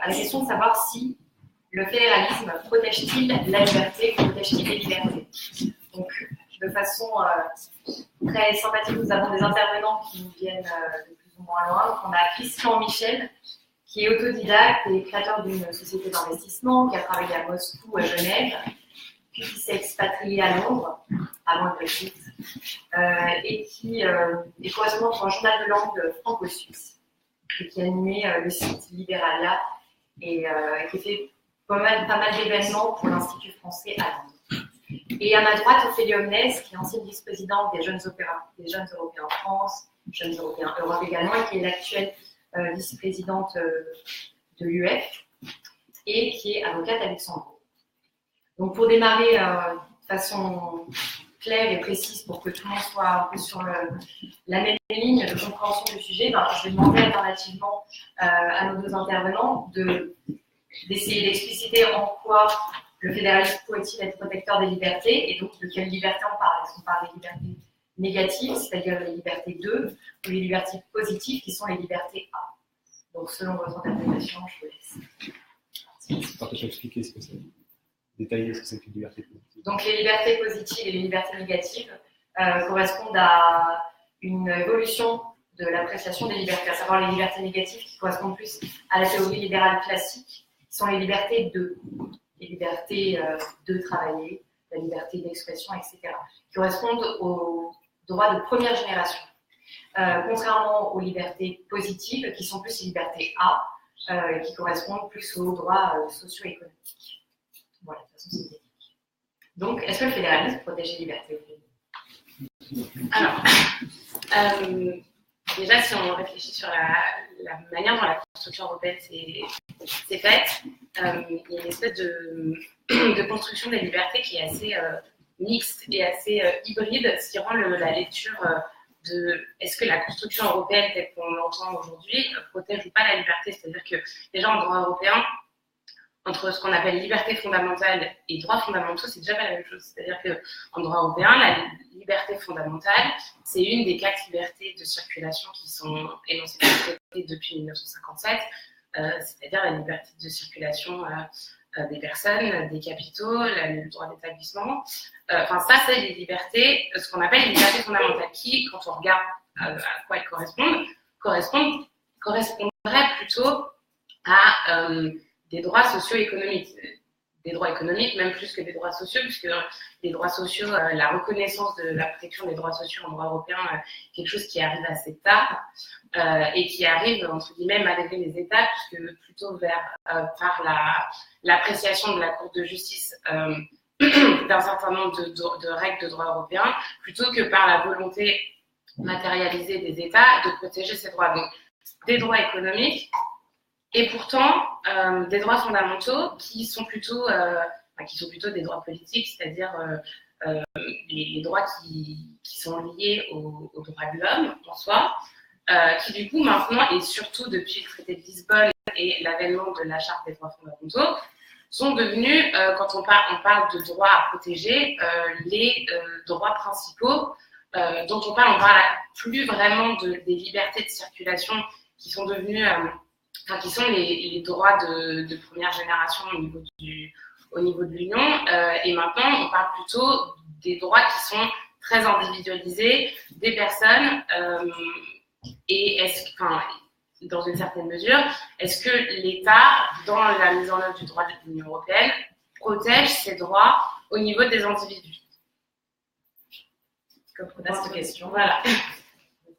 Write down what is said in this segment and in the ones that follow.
à la question de savoir si le fédéralisme protège-t-il la liberté ou protège-t-il les libertés. Donc, de façon très sympathique, nous avons des intervenants qui nous viennent de plus ou moins loin. Donc, on a Christian Michel, qui est autodidacte et créateur d'une société d'investissement, qui a travaillé à Moscou, à Genève, puis qui s'est expatrié à Londres, avant le Brexit, et qui est correspondant pour un journal de langue franco-suisse, et qui a animé le site Libéralia, et qui fait pas mal d'événements pour l'Institut français à Londres. Et à ma droite, Ophélie Omnes, qui est ancienne vice-présidente des Jeunes Européens en France, Jeunes Européens Europe également, et qui est l'actuelle vice-présidente de l'UF, et qui est avocate à Luxembourg. Donc pour démarrer de façon claire et précise, pour que tout le monde soit un peu sur la même ligne de compréhension du sujet, je vais demander alternativement à nos deux intervenants d'essayer d'expliciter en quoi le fédéralisme pourrait-il être protecteur des libertés, et donc de quelles libertés on parle. Est-ce qu'on parle des libertés négatives, c'est-à-dire les libertés 2, ou les libertés positives, qui sont les libertés A. Donc selon votre interprétation, je vous laisse. Tu peux expliquer ce que c'est, détailler ce que c'est qu'une liberté positive. Donc les libertés positives et les libertés négatives correspondent à une évolution de l'appréciation des libertés, à savoir les libertés négatives qui correspondent plus à la théorie libérale classique, qui sont les libertés 2, les libertés de travailler, la liberté d'expression, etc., qui correspondent aux droits de première génération. Contrairement aux libertés positives, qui sont plus les libertés A, qui correspondent plus aux droits socio-économiques. Voilà, de façon synthétique. Donc, est-ce que le fédéralisme protège les libertés? Alors, déjà, si on réfléchit sur la manière dont la construction européenne s'est faite, il y a une espèce de construction des libertés qui est assez mixte et assez hybride, ce qui rend la lecture de est-ce que la construction européenne telle qu'on l'entend aujourd'hui protège ou pas la liberté. C'est-à-dire que déjà en droit européen, entre ce qu'on appelle liberté fondamentale et droits fondamentaux, c'est déjà pas la même chose. C'est-à-dire qu'en droit européen, la liberté fondamentale, c'est une des 4 libertés de circulation qui sont énoncées par le traité depuis 1957, c'est-à-dire la liberté de circulation des personnes, des capitaux, le droit d'établissement. Enfin, ça, c'est les libertés, ce qu'on appelle les libertés fondamentales, qui, quand on regarde à quoi elles correspondraient plutôt à des droits socio-économiques. Des droits économiques, même plus que des droits sociaux, puisque les droits sociaux, la reconnaissance de la protection des droits sociaux en droit européen, quelque chose qui arrive assez tard, et qui arrive, entre guillemets, malgré les États, puisque plutôt par l'appréciation de la Cour de justice d'un certain nombre de règles de droit européen, plutôt que par la volonté matérialisée des États de protéger ces droits. Donc, des droits économiques, et pourtant des droits fondamentaux qui sont plutôt des droits politiques, c'est-à-dire les droits qui sont liés aux droits de l'homme en soi, qui du coup maintenant, et surtout depuis le traité de Lisbonne et l'avènement de la charte des droits fondamentaux, sont devenus, quand on parle de droits à protéger, les droits principaux dont on parle plus vraiment des libertés de circulation qui sont devenues qui sont les droits de première génération au niveau de l'Union. Et maintenant, on parle plutôt des droits qui sont très individualisés, des personnes. Et dans une certaine mesure, est-ce que l'État, dans la mise en œuvre du droit de l'Union européenne, protège ces droits au niveau des individus? Comme on a cette question. Voilà.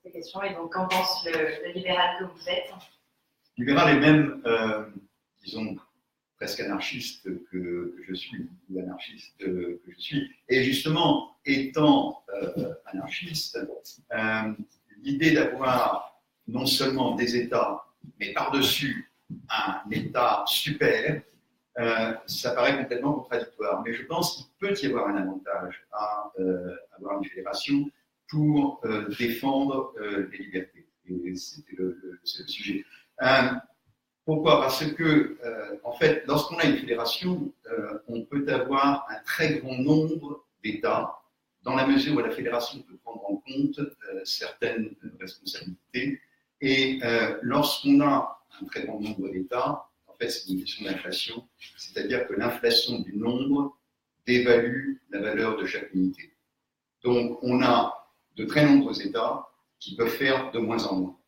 Cette question. Et donc, qu'en pense le libéral que vous êtes? Libéral et même, disons, presque anarchiste que je suis, ou anarchiste que je suis. Et justement, étant anarchiste, l'idée d'avoir non seulement des États, mais par-dessus un État super, ça paraît complètement contradictoire. Mais je pense qu'il peut y avoir un avantage à avoir une fédération pour défendre les libertés. Et c'était le sujet. Pourquoi? Parce que, en fait, lorsqu'on a une fédération, on peut avoir un très grand nombre d'États, dans la mesure où la fédération peut prendre en compte certaines responsabilités. Et lorsqu'on a un très grand nombre d'États, fait, c'est une question d'inflation, c'est-à-dire que l'inflation du nombre dévalue la valeur de chaque unité. Donc, on a de très nombreux États qui peuvent faire de moins en moins.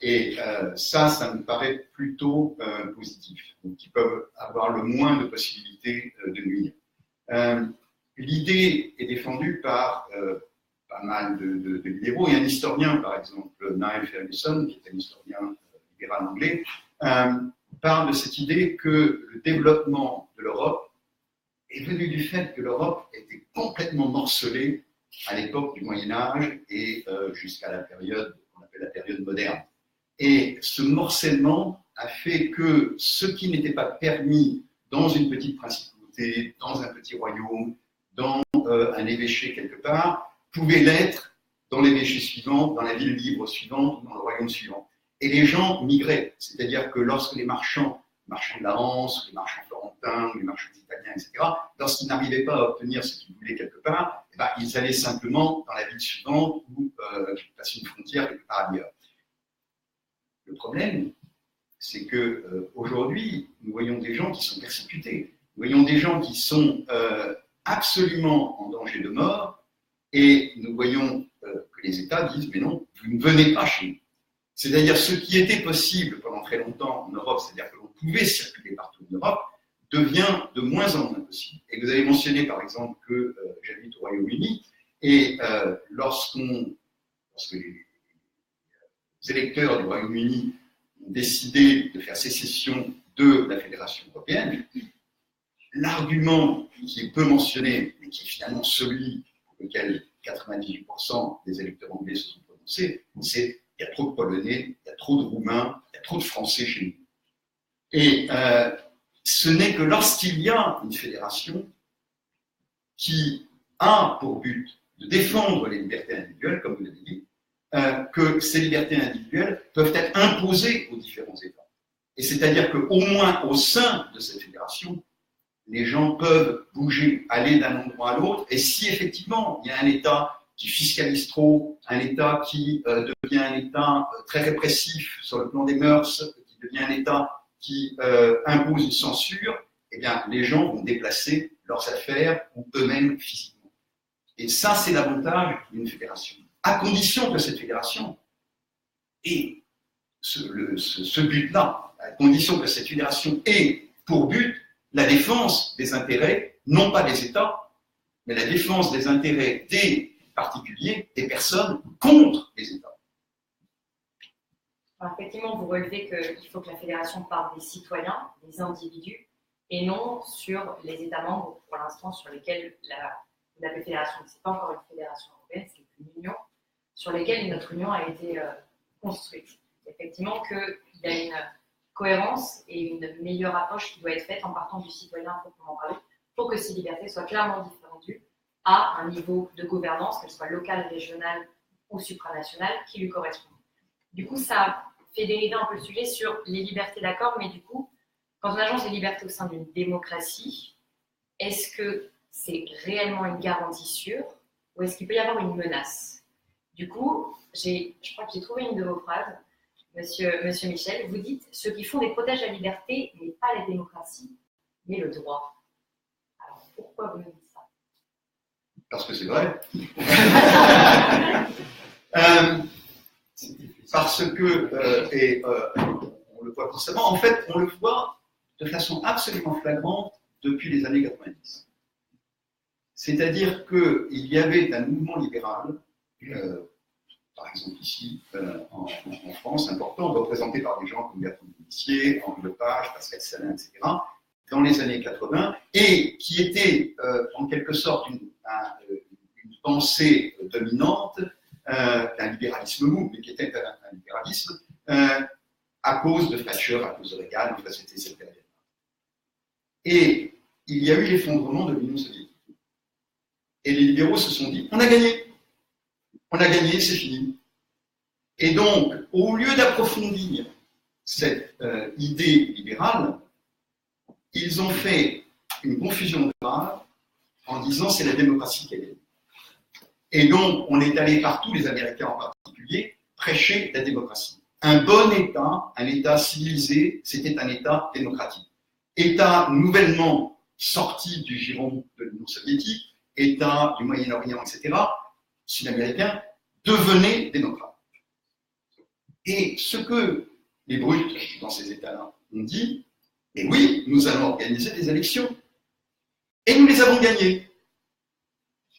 Et ça me paraît plutôt positif. Donc, qui peuvent avoir le moins de possibilités de nuire. L'idée est défendue par pas mal de libéraux. Et un historien, par exemple, Niall Ferguson, qui est un historien libéral anglais, parle de cette idée que le développement de l'Europe est venu du fait que l'Europe était complètement morcelée à l'époque du Moyen-Âge et jusqu'à la période qu'on appelle la période moderne. Et ce morcellement a fait que ce qui n'était pas permis dans une petite principauté, dans un petit royaume, dans un évêché quelque part, pouvait l'être dans l'évêché suivant, dans la ville libre suivante, dans le royaume suivant. Et les gens migraient, c'est-à-dire que lorsque les marchands de la Hanse, les marchands florentins, les marchands italiens, etc., lorsqu'ils n'arrivaient pas à obtenir ce qu'ils voulaient quelque part, eh ben, ils allaient simplement dans la ville suivante ou passer une frontière quelque part ailleurs. Le problème, c'est que aujourd'hui, nous voyons des gens qui sont persécutés, nous voyons des gens qui sont absolument en danger de mort, et nous voyons que les États disent « mais non, vous ne venez pas chez nous ». C'est-à-dire ce qui était possible pendant très longtemps en Europe, c'est-à-dire que l'on pouvait circuler partout en Europe, devient de moins en moins possible. Et vous avez mentionné par exemple que j'habite au Royaume-Uni, et lorsque les électeurs du Royaume-Uni ont décidé de faire sécession de la Fédération européenne, l'argument qui est peu mentionné, mais qui est finalement celui pour lequel 98% des électeurs anglais se sont prononcés, c'est il y a trop de Polonais, il y a trop de Roumains, il y a trop de Français chez nous. Et ce n'est que lorsqu'il y a une fédération qui a pour but de défendre les libertés individuelles, comme vous l'avez dit, que ces libertés individuelles peuvent être imposées aux différents États. Et c'est-à-dire qu'au moins au sein de cette fédération, les gens peuvent bouger, aller d'un endroit à l'autre, et si effectivement il y a un État qui fiscalise trop, un État qui devient un État très répressif sur le plan des mœurs, qui devient un État qui impose une censure, eh bien, les gens vont déplacer leurs affaires ou eux-mêmes physiquement. Et ça, c'est l'avantage d'une fédération. À condition que cette fédération ait ce but-là, à condition que cette fédération ait pour but la défense des intérêts, non pas des États, mais la défense des intérêts des particuliers, des personnes contre les États. Alors, effectivement, vous relevez qu'il faut que la fédération parte des citoyens, des individus, et non sur les États membres, pour l'instant, sur lesquels la fédération, ce n'est pas encore une fédération européenne, c'est une union, sur lesquelles notre union a été construite. Effectivement, qu'il y a une cohérence et une meilleure approche qui doit être faite en partant du citoyen proprement parler, pour que ces libertés soient clairement défendues à un niveau de gouvernance, qu'elle soit locale, régionale ou supranationale, qui lui correspond. Du coup, ça fait dériver un peu le sujet sur les libertés, d'accord, mais du coup, quand on agence les libertés au sein d'une démocratie, est-ce que c'est réellement une garantie sûre ou est-ce qu'il peut y avoir une menace? Du coup, je crois que j'ai trouvé une de vos phrases, Monsieur Michel, vous dites « Ceux qui font des protègent la liberté, mais pas la démocratie, mais le droit ». Alors, pourquoi vous me dites ça? Parce que c'est vrai. Parce que, on le voit constamment, en fait, on le voit de façon absolument flagrante depuis les années 90. C'est-à-dire qu'il y avait un mouvement libéral, par exemple ici, en France, important, représenté par des gens comme Bertrand Montpensier, Henri Lepage, Pascal Salin, etc., dans les années 80, et qui était en quelque sorte une pensée dominante, un libéralisme mou, mais qui était un libéralisme à cause de Thatcher, à cause de Reagan, enfin c'était cette période. Et il y a eu l'effondrement de l'Union soviétique. Et les libéraux se sont dit, on a gagné, c'est fini. Et donc, au lieu d'approfondir cette idée libérale, ils ont fait une confusion grave en disant c'est la démocratie qui a gagné. Et donc, on est allé partout, les Américains en particulier, prêcher la démocratie. Un bon État, un État civilisé, c'était un État démocratique. État nouvellement sorti du giron de l'Union soviétique, État du Moyen-Orient, etc., sud-américain, devenait démocrate. Et ce que les brutes dans ces États-là ont dit, et oui, nous allons organiser des élections. Et nous les avons gagnées.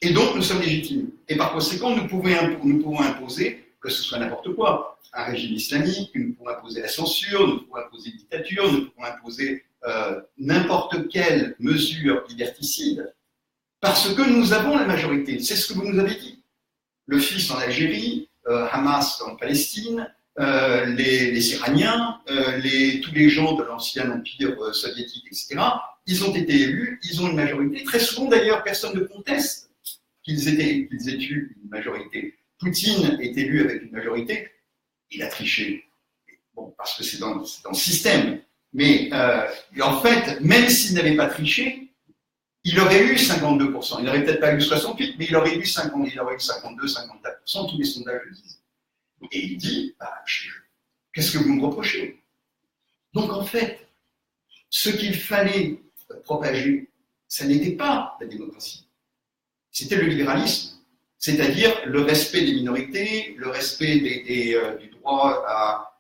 Et donc, nous sommes légitimes. Et par conséquent, nous pouvons imposer, que ce soit n'importe quoi, un régime islamique, nous pouvons imposer la censure, nous pouvons imposer une dictature, nous pouvons imposer n'importe quelle mesure liberticide, parce que nous avons la majorité. C'est ce que vous nous avez dit. Le fils en Algérie, Hamas en Palestine, les Iraniens, tous les gens de l'ancien empire soviétique, etc., ils ont été élus, ils ont une majorité. Très souvent, d'ailleurs, personne ne conteste qu'ils aient eu une majorité. Poutine est élu avec une majorité, il a triché. Bon, parce que c'est dans le système. Mais en fait, même s'il n'avait pas triché, il aurait eu 52%. Il n'aurait peut-être pas eu 68%, mais il aurait eu 50%, il aurait eu 52, 54%, tous les sondages le disent. Et il dit, qu'est-ce que vous me reprochez? Donc en fait, ce qu'il fallait propager, ça n'était pas la démocratie, c'était le libéralisme, c'est-à-dire le respect des minorités, le respect du droit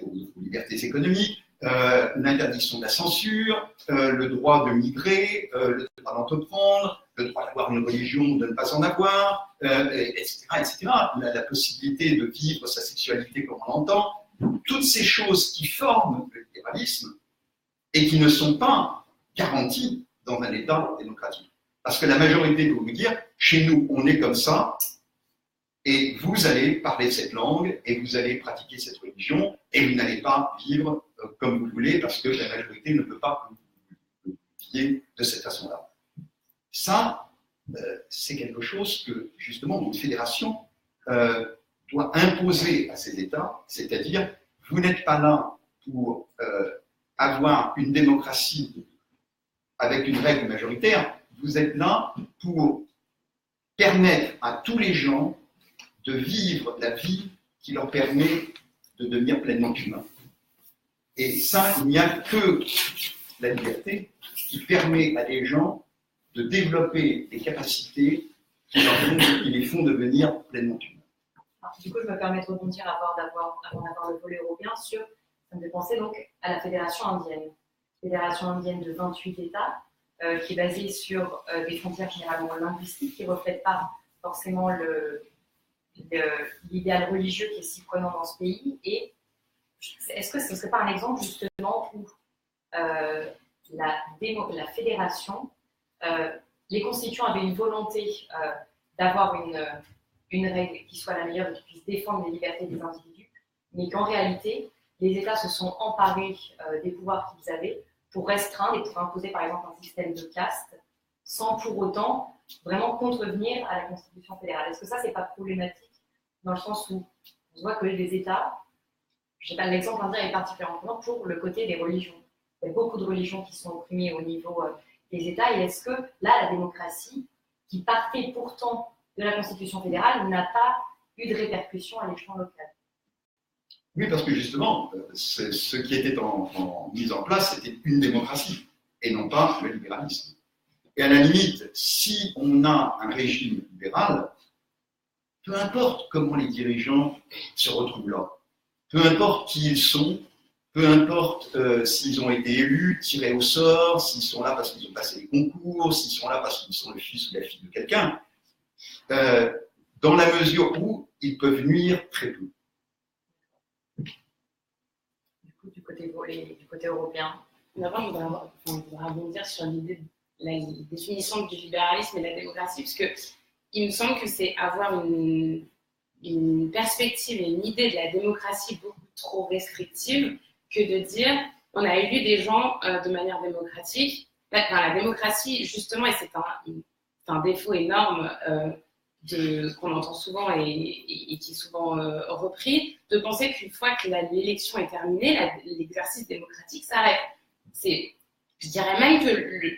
aux libertés économiques, l'interdiction de la censure, le droit de migrer, le droit d'entreprendre, le droit d'avoir une religion ou de ne pas en avoir, etc., etc. La possibilité de vivre sa sexualité comme on l'entend. Toutes ces choses qui forment le libéralisme et qui ne sont pas garanties dans un État démocratique. Parce que la majorité peut vous dire, chez nous, on est comme ça, et vous allez parler cette langue, et vous allez pratiquer cette religion, et vous n'allez pas vivre comme vous voulez, parce que la majorité ne peut pas vous guider de cette façon-là. Ça, c'est quelque chose que, justement, une fédération doit imposer à ces États, c'est-à-dire, vous n'êtes pas là pour avoir une démocratie avec une règle majoritaire, vous êtes là pour permettre à tous les gens de vivre la vie qui leur permet de devenir pleinement humains. Et ça, il n'y a que la liberté qui permet à des gens de développer des capacités qui les font devenir pleinement humains. Alors, du coup, je me permets de rebondir avant d'avoir le volet européen sur, ça me fait penser donc à la Fédération indienne. Fédération indienne de 28 États, qui est basée sur des frontières généralement linguistiques qui ne reflètent pas forcément l'idéal religieux qui est si prenant dans ce pays. Et est-ce que ce ne serait pas un exemple justement où la fédération, les constituants avaient une volonté d'avoir une règle qui soit la meilleure et qui puisse défendre les libertés des individus, mais qu'en réalité, les États se sont emparés des pouvoirs qu'ils avaient pour restreindre et pour imposer par exemple un système de caste sans pour autant vraiment contrevenir à la Constitution fédérale. Est-ce que ça, c'est pas problématique dans le sens où on voit que les États, je sais pas, l'exemple indien est particulièrement pour le côté des religions. Il y a beaucoup de religions qui sont opprimées au niveau des États, et est-ce que là, la démocratie, qui partait pourtant de la Constitution fédérale, n'a pas eu de répercussions à l'échelon local? Oui, parce que justement, ce qui était mis en place, c'était une démocratie, et non pas le libéralisme. Et à la limite, si on a un régime libéral, peu importe comment les dirigeants se retrouvent là, peu importe qui ils sont, peu importe s'ils ont été élus, tirés au sort, s'ils sont là parce qu'ils ont passé les concours, s'ils sont là parce qu'ils sont le fils ou la fille de quelqu'un, dans la mesure où ils peuvent nuire très peu. Du côté européen. D'abord, je voudrais rebondir sur l'idée de la définition du libéralisme et de la démocratie, parce que il me semble que c'est avoir une perspective et une idée de la démocratie beaucoup trop restrictive que de dire on a élu des gens de manière démocratique. La démocratie, justement, et c'est un défaut énorme qu'on entend souvent et qui est souvent repris, de penser qu'une fois que l'élection est terminée, l'exercice démocratique s'arrête. Je dirais même que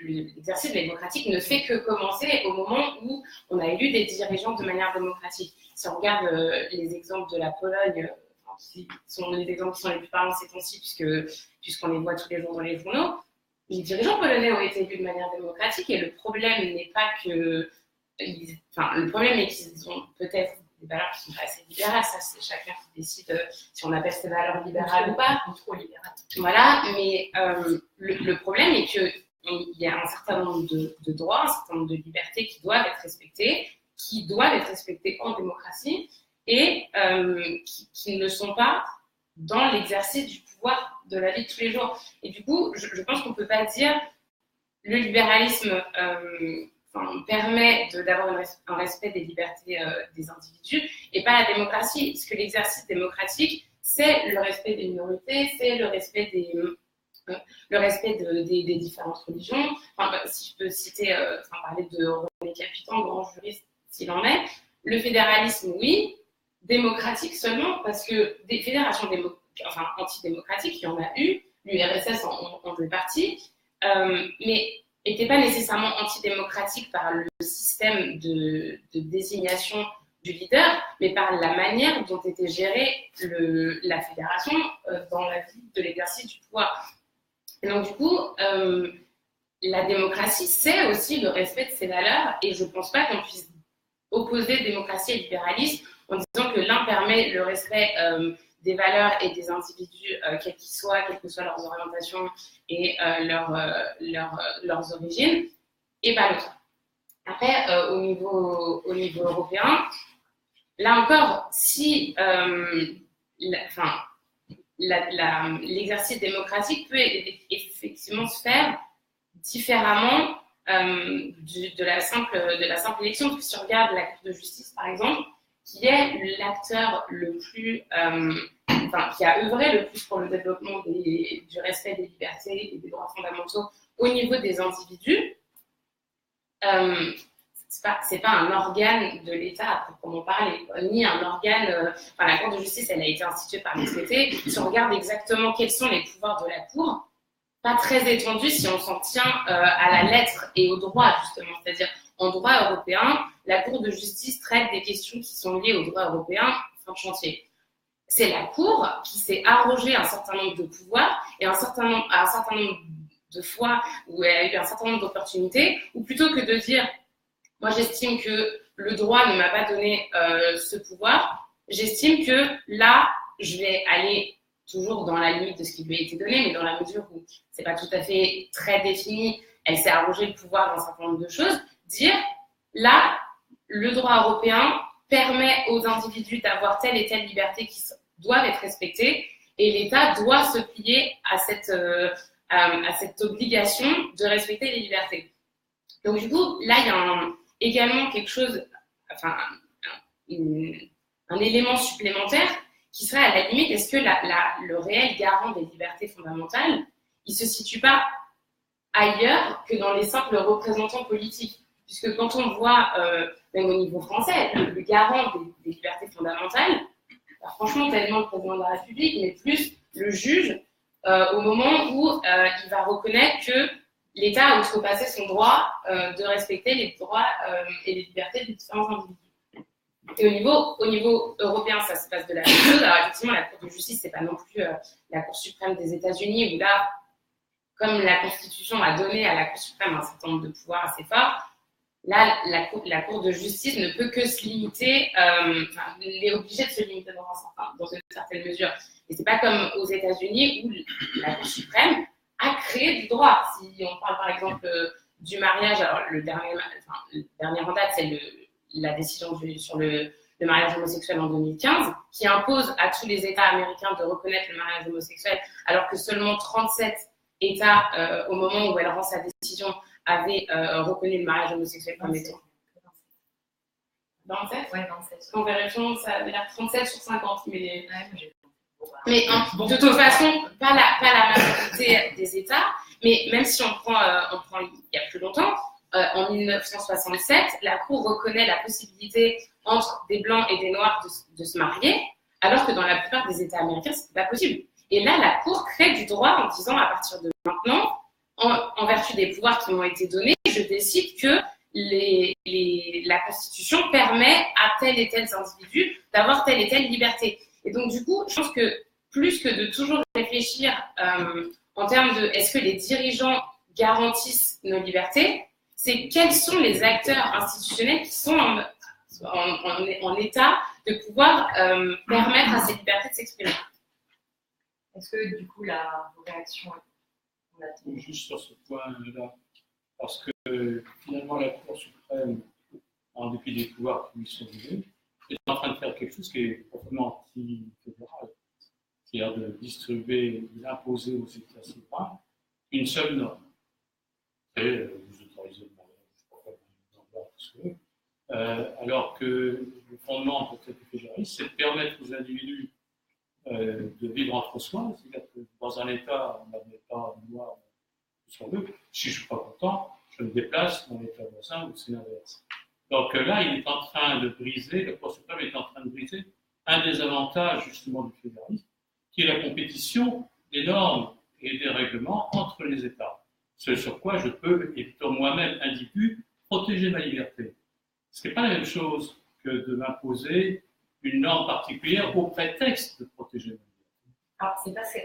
l'exercice démocratique ne fait que commencer au moment où on a élu des dirigeants de manière démocratique. Si on regarde les exemples de la Pologne, qui sont les exemples qui sont les plus parlants ces temps-ci, puisqu'on les voit tous les jours dans les journaux, les dirigeants polonais ont été élus de manière démocratique, et le problème n'est pas que... le problème est qu'ils ont peut-être des valeurs qui sont pas assez libérales, ça c'est chacun qui décide si on appelle ces valeurs libérales ou pas. Trop libérales. Voilà, mais le problème est qu'il y a un certain nombre de droits, un certain nombre de libertés qui doivent être respectées en démocratie, et qui ne sont pas dans l'exercice du pouvoir de la vie de tous les jours. Et du coup, je pense qu'on ne peut pas dire le libéralisme permet d'avoir un respect des libertés des individus et pas la démocratie. Parce que l'exercice démocratique, c'est le respect des minorités, c'est le respect des différentes religions. Si je peux citer, parler de René Capitan, grand juriste s'il en est, le fédéralisme, oui, démocratique seulement, parce que des fédérations antidémocratiques, il y en a eu, l'URSS en faisait partie, mais n'était pas nécessairement antidémocratique par le système de désignation du leader, mais par la manière dont était gérée la fédération dans la vie de l'exercice du pouvoir. Et donc du coup, la démocratie, c'est aussi le respect de ses valeurs, et je ne pense pas qu'on puisse opposer démocratie et libéralisme en disant que l'un permet le respect des valeurs et des individus, quels qu'ils soient, quelles que soient leurs orientations et leurs origines, et pas l'autre. Après, au niveau européen, là encore, si l'exercice démocratique peut effectivement se faire différemment de la simple élection. Parce que si on regarde la Cour de justice, par exemple, qui est l'acteur le plus, qui a œuvré le plus pour le développement du respect des libertés et des droits fondamentaux au niveau des individus, c'est pas un organe de l'État à proprement parler, ni un organe. La Cour de justice, elle a été instituée par les traités. Si on regarde exactement quels sont les pouvoirs de la Cour, pas très étendu si on s'en tient à la lettre et au droit, justement. C'est-à-dire, en droit européen, la Cour de justice traite des questions qui sont liées au droit européen, fin de chantier. C'est la Cour qui s'est arrogé un certain nombre de pouvoirs et un certain nombre de fois où elle a eu un certain nombre d'opportunités, ou plutôt que de dire, moi j'estime que le droit ne m'a pas donné ce pouvoir, j'estime que là, je vais aller toujours dans la limite de ce qui lui a été donné, mais dans la mesure où c'est pas tout à fait très défini, elle s'est arrogé le pouvoir d'un certain nombre de choses, dire, là, le droit européen permet aux individus d'avoir telle et telle liberté qui doivent être respectées, et l'État doit se plier à cette obligation de respecter les libertés. Donc du coup, là, il y a également quelque chose, un élément supplémentaire qui serait à la limite, est-ce que le réel garant des libertés fondamentales, il ne se situe pas ailleurs que dans les simples représentants politiques? Puisque quand on voit, même au niveau français, le garant des libertés fondamentales, franchement, tellement le président de la République, mais plus le juge, au moment où il va reconnaître que l'État a outrepassé son droit de respecter les droits et les libertés des différents individus. Et au niveau européen, ça se passe de la même chose. Alors effectivement, la Cour de justice, c'est pas non plus la Cour suprême des États-Unis, où là, comme la Constitution a donné à la Cour suprême un certain nombre de pouvoirs assez forts, là, la Cour de justice ne peut que se limiter, elle est obligée de se limiter dans une certaine mesure. Et c'est pas comme aux États-Unis où la Cour suprême a créé du droit. Si on parle par exemple du mariage, alors le dernier en date, c'est la décision sur le mariage homosexuel en 2015, qui impose à tous les États américains de reconnaître le mariage homosexuel, alors que seulement 37 États, au moment où elle rend sa décision, avaient reconnu le mariage homosexuel comme étant. 27 ? Ouais, 27. En vérifiant, ça avait l'air 37 sur 50, mais de toute façon, pas la majorité des États, mais même si on prend il y a plus longtemps, en 1967, la Cour reconnaît la possibilité entre des Blancs et des Noirs de se marier, alors que dans la plupart des États américains, ce n'était pas possible. Et là, la Cour crée du droit en disant, à partir de maintenant, en vertu des pouvoirs qui m'ont été donnés, je décide que la Constitution permet à tel et tel individu d'avoir telle et telle liberté. Et donc, du coup, je pense que plus que de toujours réfléchir en termes de est-ce que les dirigeants garantissent nos libertés, c'est quels sont les acteurs institutionnels qui sont en état de pouvoir permettre à ces libertés de s'exprimer. Est-ce que du coup, vos réactions Juste sur ce point-là, parce que finalement la Cour suprême, en dépit des pouvoirs qui lui sont donnés, est en train de faire quelque chose qui est profondément anti-fédéral, c'est-à-dire de distribuer, d'imposer aux États souverains une seule norme. Et vous autorisez le mariage, je ne crois pas que vous en voir parce que, alors que le fondement peut être fédéraliste, c'est de permettre aux individus de vivre entre soi, c'est-à-dire que dans un État, on n'admet pas moi tout ce qu'on veut. Si je ne suis pas content, je me déplace dans l'État voisin ou c'est l'inverse. Donc là, il est en train de briser, le Cour suprême est en train de briser un des avantages justement du fédéralisme, qui est la compétition des normes et des règlements entre les États. Ce sur quoi je peux, étant moi-même individu, protéger ma liberté. Ce n'est pas la même chose que de m'imposer une norme particulière au prétexte de protéger ma liberté. Alors,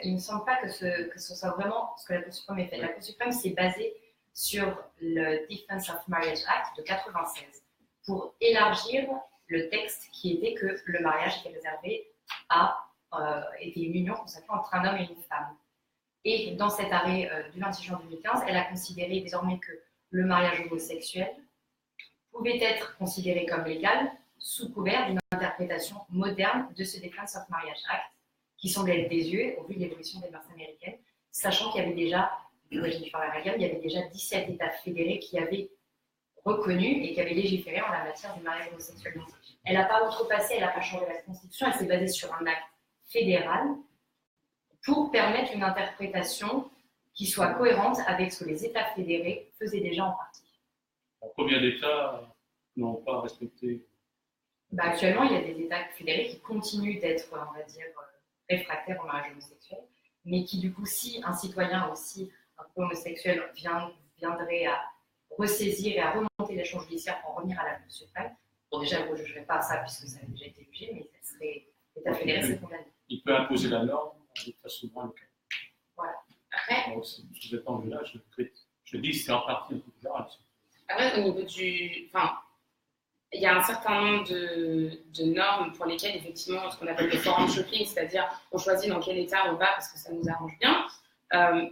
il ne me semble pas que ce soit vraiment ce que la Cour suprême ait fait. La Cour suprême s'est basée sur le Defense of Marriage Act de 1996 pour élargir le texte qui était que le mariage était réservé était une union consacrée entre un homme et une femme. Et dans cet arrêt du 26 juin 2015, elle a considéré désormais que le mariage homosexuel pouvait être considéré comme légal sous couvert d'une interprétation moderne de ce Defense of Marriage Act, qui semblait être désuet au vu de l'évolution des mœurs américaines, sachant qu'il y avait déjà, il y avait déjà 17 États fédérés qui avaient reconnu et qui avaient légiféré en la matière du mariage homosexuel. Elle n'a pas outrepassé, elle n'a pas changé la Constitution, elle s'est basée sur un acte fédéral pour permettre une interprétation qui soit cohérente avec ce que les États fédérés faisaient déjà en partie. Alors, combien d'États n'ont pas respecté? Actuellement, il y a des États fédérés qui continuent d'être, on va dire, réfractaires au mariage homosexuel, mais qui, du coup, si un citoyen aussi un peu homosexuel viendrait à ressaisir et à remonter l'échelon judiciaire pour en revenir à la Cour suprême, bon, déjà, je ne jugerai pas ça puisque ça a déjà été jugé, mais ça serait l'État fédéré, c'est condamné. Il peut imposer la norme à l'État souverain local. Voilà. Après, donc, sous cet angle-là, je dis que c'est en partie fédéral. Après, au niveau il y a un certain nombre de normes pour lesquelles, effectivement, ce qu'on appelle le forum shopping, c'est-à-dire on choisit dans quel état on va parce que ça nous arrange bien,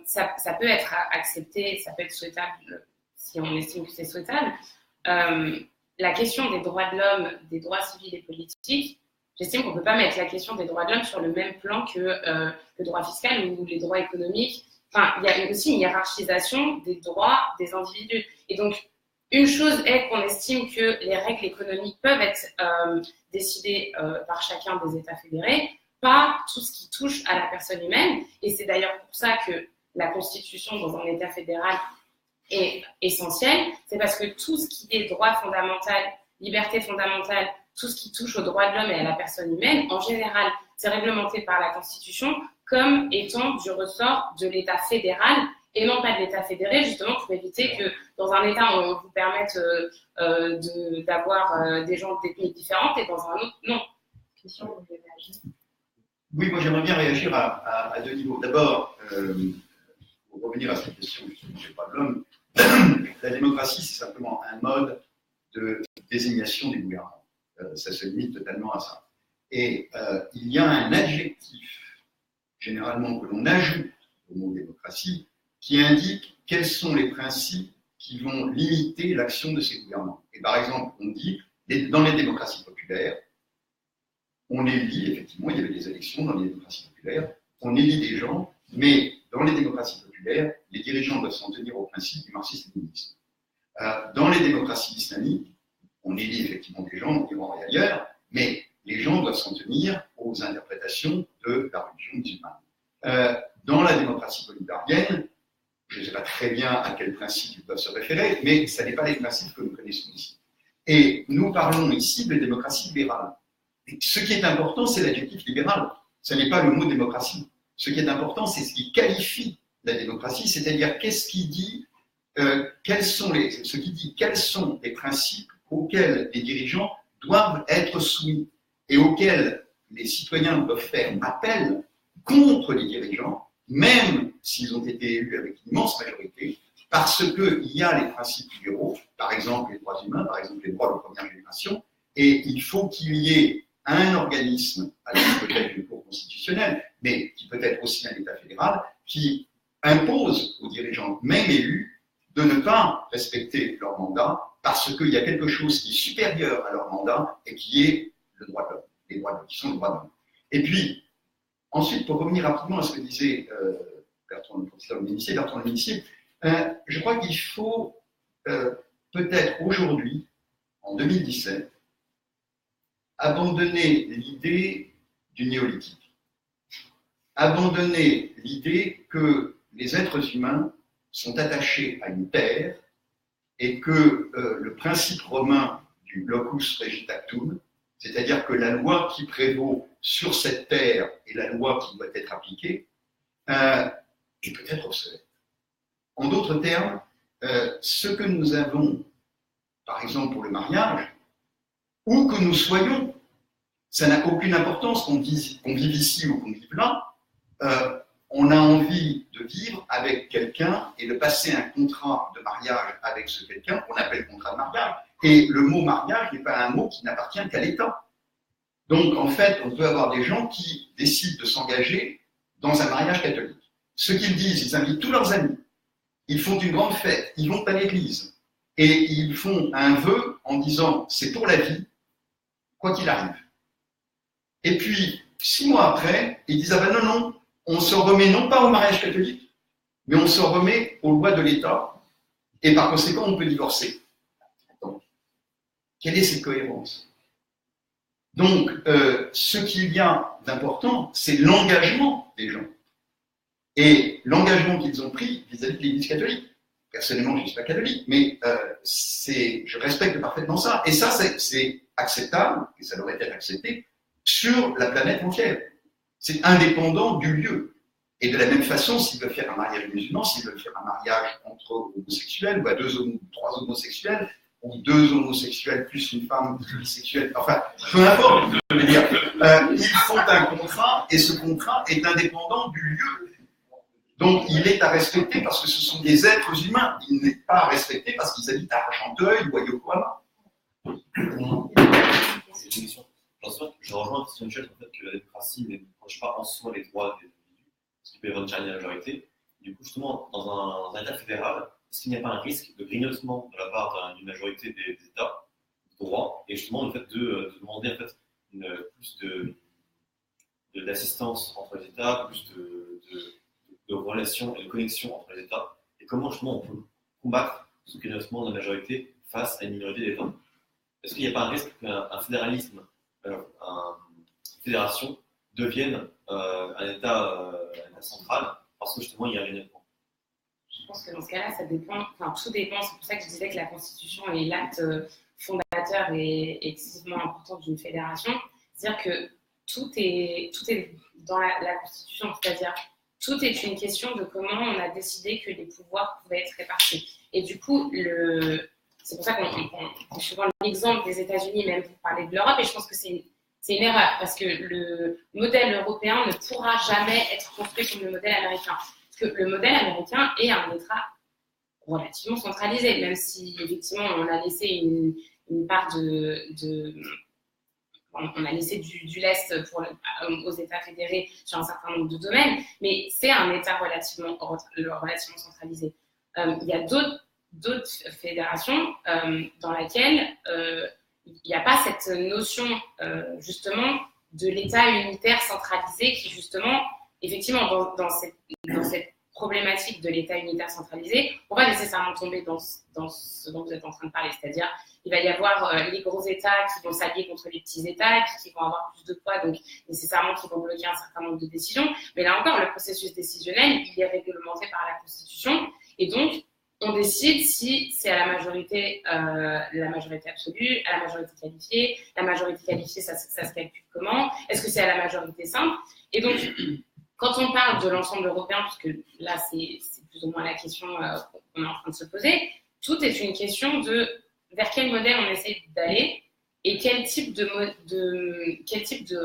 ça peut être accepté, ça peut être souhaitable si on estime que c'est souhaitable. La question des droits de l'homme, des droits civils et politiques, j'estime qu'on ne peut pas mettre la question des droits de l'homme sur le même plan que le droit fiscal ou les droits économiques. Enfin, il y a aussi une hiérarchisation des droits des individus. Et donc, une chose est qu'on estime que les règles économiques peuvent être décidées par chacun des États fédérés, pas tout ce qui touche à la personne humaine. Et c'est d'ailleurs pour ça que la Constitution dans un État fédéral est essentielle. C'est parce que tout ce qui est droit fondamental, liberté fondamentale, tout ce qui touche aux droits de l'homme et à la personne humaine, en général, c'est réglementé par la Constitution comme étant du ressort de l'État fédéral et non pas de l'État fédéré, justement pour éviter que dans un État, on vous permette d'avoir des gens d'ethnies différentes et dans un autre, non. Question, vous voulez réagir ? Oui, moi j'aimerais bien réagir à deux niveaux. D'abord, pour revenir à cette question des droits de l'homme, la démocratie, c'est simplement un mode de désignation des gouvernants. Ça se limite totalement à ça. Et il y a un adjectif, généralement, que l'on ajoute au mot démocratie, qui indique quels sont les principes qui vont limiter l'action de ces gouvernants. Et par exemple, on dit, dans les démocraties populaires, on élit, effectivement, il y avait des élections dans les démocraties populaires, on élit des gens, mais dans les démocraties populaires, les dirigeants doivent s'en tenir au principe du marxisme-léninisme. Dans les démocraties islamiques, on élit effectivement des gens, qui vont ailleurs, mais les gens doivent s'en tenir aux interprétations de la religion musulmane. Dans la démocratie bolivarienne, je ne sais pas très bien à quels principes ils peuvent se référer, mais ce n'est pas les principes que nous connaissons ici. Et nous parlons ici de démocratie libérale. Et ce qui est important, c'est l'adjectif libéral. Ce n'est pas le mot démocratie. Ce qui est important, c'est ce qui qualifie la démocratie, c'est-à-dire qu'est-ce qui dit, quels sont les principes auxquels les dirigeants doivent être soumis et auxquels les citoyens doivent faire appel contre les dirigeants, même s'ils ont été élus avec une immense majorité, parce qu'il y a les principes libéraux, par exemple les droits humains, par exemple les droits de première génération, et il faut qu'il y ait un organisme, alors peut-être une Cour constitutionnelle, mais qui peut être aussi un État fédéral, qui impose aux dirigeants, même élus, de ne pas respecter leur mandat, parce qu'il y a quelque chose qui est supérieur à leur mandat et qui est le droit de l'homme, les droits de l'homme, qui sont les droits de l'homme. Et puis, ensuite, pour revenir rapidement à ce que disait Bertrand Dominici, je crois qu'il faut peut-être aujourd'hui, en 2017, abandonner l'idée du néolithique, abandonner l'idée que les êtres humains sont attachés à une terre et que le principe romain du locus regitactum, c'est-à-dire que la loi qui prévaut sur cette terre est la loi qui doit être appliquée, est peut-être obsolète. En d'autres termes, ce que nous avons, par exemple pour le mariage, où que nous soyons, ça n'a aucune importance qu'on vive ici ou qu'on vive là, on a envie de vivre avec quelqu'un et de passer un contrat de mariage avec ce quelqu'un qu'on appelle contrat de mariage. Et le mot mariage n'est pas un mot qui n'appartient qu'à l'État. Donc, en fait, on peut avoir des gens qui décident de s'engager dans un mariage catholique. Ce qu'ils disent, ils invitent tous leurs amis, ils font une grande fête, ils vont à l'église, et ils font un vœu en disant « c'est pour la vie, quoi qu'il arrive ». Et puis, 6 mois après, ils disent « ah ben non, on se remet non pas au mariage catholique, mais on se remet aux lois de l'État, et par conséquent, on peut divorcer ». Donc, quelle est cette cohérence ? Donc, ce qu'il y a d'important, c'est l'engagement des gens. Et l'engagement qu'ils ont pris vis-à-vis de l'Église catholique. Personnellement, je ne suis pas catholique, mais je respecte parfaitement ça. Et ça, c'est acceptable, et ça devrait être accepté, sur la planète entière. C'est indépendant du lieu. Et de la même façon, s'ils veulent faire un mariage musulman, s'ils veulent faire un mariage entre homosexuels, ou à 3 homosexuels, ou 2 homosexuels plus une femme bisexuelle, enfin, peu importe, je veux dire, ils font un contrat, et ce contrat est indépendant du lieu. Donc, il est à respecter parce que ce sont des êtres humains. Il n'est pas à respecter parce qu'ils habitent à Argenteuil ou à Yokohama. C'est une question. Je rejoins Christian Michel sur le fait que la démocratie n'approche pas en soi les droits des individus, ce qui peut y avoir une charge de la majorité. Du coup, justement, dans un État fédéral, est-ce qu'il n'y a pas un risque de grignotement de la part d'une majorité des États de droit, et justement le fait de demander en fait, plus d'assistance entre les États, plus de relations et de connexions entre les États, et comment justement on peut combattre ce grignotement de la majorité face à une minorité d'États. Est-ce qu'il n'y a pas un risque qu'un fédéralisme, une fédération devienne un État central parce que justement il y a un grignotement? Je pense que dans ce cas-là, ça dépend, enfin tout dépend, c'est pour ça que je disais que la Constitution est l'acte fondateur et excessivement important d'une fédération. C'est-à-dire que tout est dans la Constitution, c'est-à-dire tout est une question de comment on a décidé que les pouvoirs pouvaient être répartis. Et du coup, c'est pour ça qu'on souvent l'exemple des États-Unis, même pour parler de l'Europe, et je pense que c'est une erreur, parce que le modèle européen ne pourra jamais être construit comme le modèle américain. Parce que le modèle américain est un État relativement centralisé, même si effectivement on a laissé une part on a laissé du lest aux États fédérés sur un certain nombre de domaines, mais c'est un État relativement centralisé. Il y a d'autres fédérations dans lesquelles il n'y a pas cette notion justement de l'État unitaire centralisé qui justement, effectivement, dans cette problématique de l'État unitaire centralisé, on va nécessairement tomber dans ce dont vous êtes en train de parler, c'est-à-dire il va y avoir les gros États qui vont s'allier contre les petits États, qui vont avoir plus de poids, donc nécessairement qui vont bloquer un certain nombre de décisions. Mais là encore, le processus décisionnel, il est réglementé par la Constitution, et donc on décide si c'est à la majorité absolue, à la majorité qualifiée. La majorité qualifiée, ça se calcule comment? Est-ce que c'est à la majorité simple? Et donc, quand on parle de l'ensemble européen, puisque là, c'est plus ou moins la question qu'on est en train de se poser, tout est une question de vers quel modèle on essaie d'aller et quel type de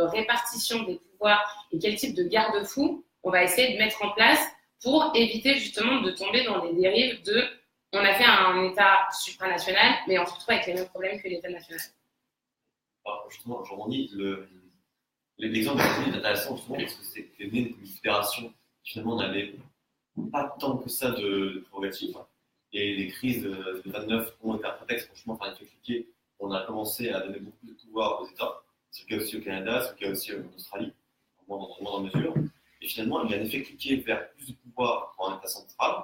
répartition des pouvoirs et quel type de garde-fou on va essayer de mettre en place pour éviter justement de tomber dans des dérives de on a fait un État supranational, mais on se retrouve avec les mêmes problèmes que l'État national. Alors, justement, je rebondis, l'exemple est intéressant justement parce que c'est né d'une fédération qui finalement n'avait pas tant que ça de prérogatives. Et les crises de 29 ont été un prétexte, franchement, par effet cliqué, on a commencé à donner beaucoup de pouvoir aux États. C'est le cas aussi au Canada, c'est le cas aussi en Australie, en moindre mesure. Et finalement, il y a un effet cliqué vers plus de pouvoir pour un État central,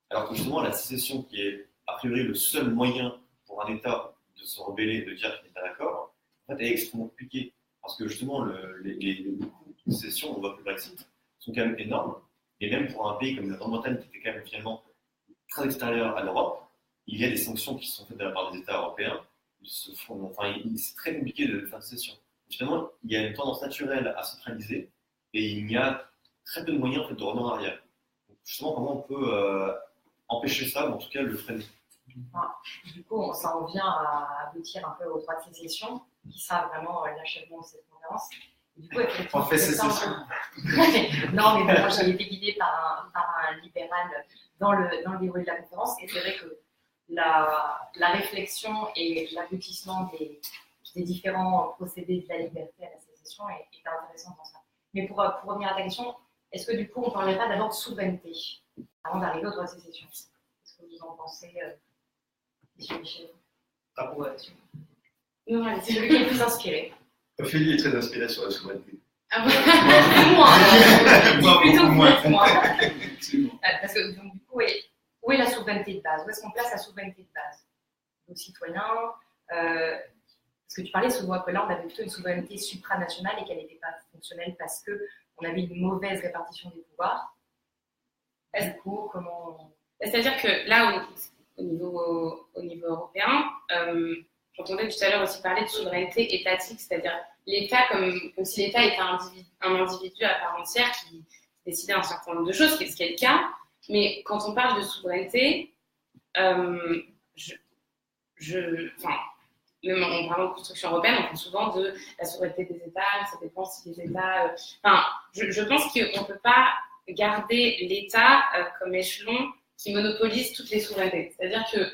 alors que justement, la sécession, qui est a priori le seul moyen pour un État de se rebeller et de dire qu'il n'est pas d'accord, en fait, est extrêmement compliqué. Parce que justement, les coûts de sécession, on voit que le Brexit, sont quand même énormes. Et même pour un pays comme la Grande-Bretagne, qui était quand même finalement très extérieur à l'Europe, il y a des sanctions qui sont faites de la part des États europééens. C'est très compliqué de faire une sécession. Finalement, il y a une tendance naturelle à centraliser et il y a très peu de moyens en fait, de revenir en arrière. Donc, justement, comment on peut empêcher ça, ou en tout cas le freiner? Du coup, ça en vient à aboutir un peu au droit de sécession, qui sera vraiment l'achèvement de cette conférence. Et du coup, On fait sécession. Non, mais bon, j'ai été guidée par un libéral dans le déroulé de la conférence, et c'est vrai que la réflexion et l'aboutissement des différents procédés de la liberté à la sécession est intéressant dans ça. Mais pour revenir à ta question, est-ce que du coup, on ne parlerait pas d'abord de souveraineté avant d'arriver au droit de sécession? Qu'est-ce que vous en pensez, M. Michel? Non, C'est celui qui est le plus inspiré. Ophélie est très inspirée sur la souveraineté. Ah bon? Moi, Plutôt beaucoup moins. moi. Parce que donc, du coup, où est la souveraineté de base? Où est-ce qu'on place la souveraineté de base? Nos citoyens, parce que tu parlais souvent que là, on avait plutôt une souveraineté supranationale et qu'elle n'était pas fonctionnelle parce qu'on avait une mauvaise répartition des pouvoirs. Du coup, comment... C'est-à-dire que là, au niveau européen, j'entendais tout à l'heure aussi parler de souveraineté étatique, c'est-à-dire l'État comme si l'État était un individu à part entière qui décidait un certain nombre de choses, ce qui est le cas. Mais quand on parle de souveraineté, même en parlant de construction européenne, on parle souvent de la souveraineté des États, ça dépend si les États... je pense qu'on ne peut pas garder l'État comme échelon qui monopolise toutes les souverainetés. C'est-à-dire qu'à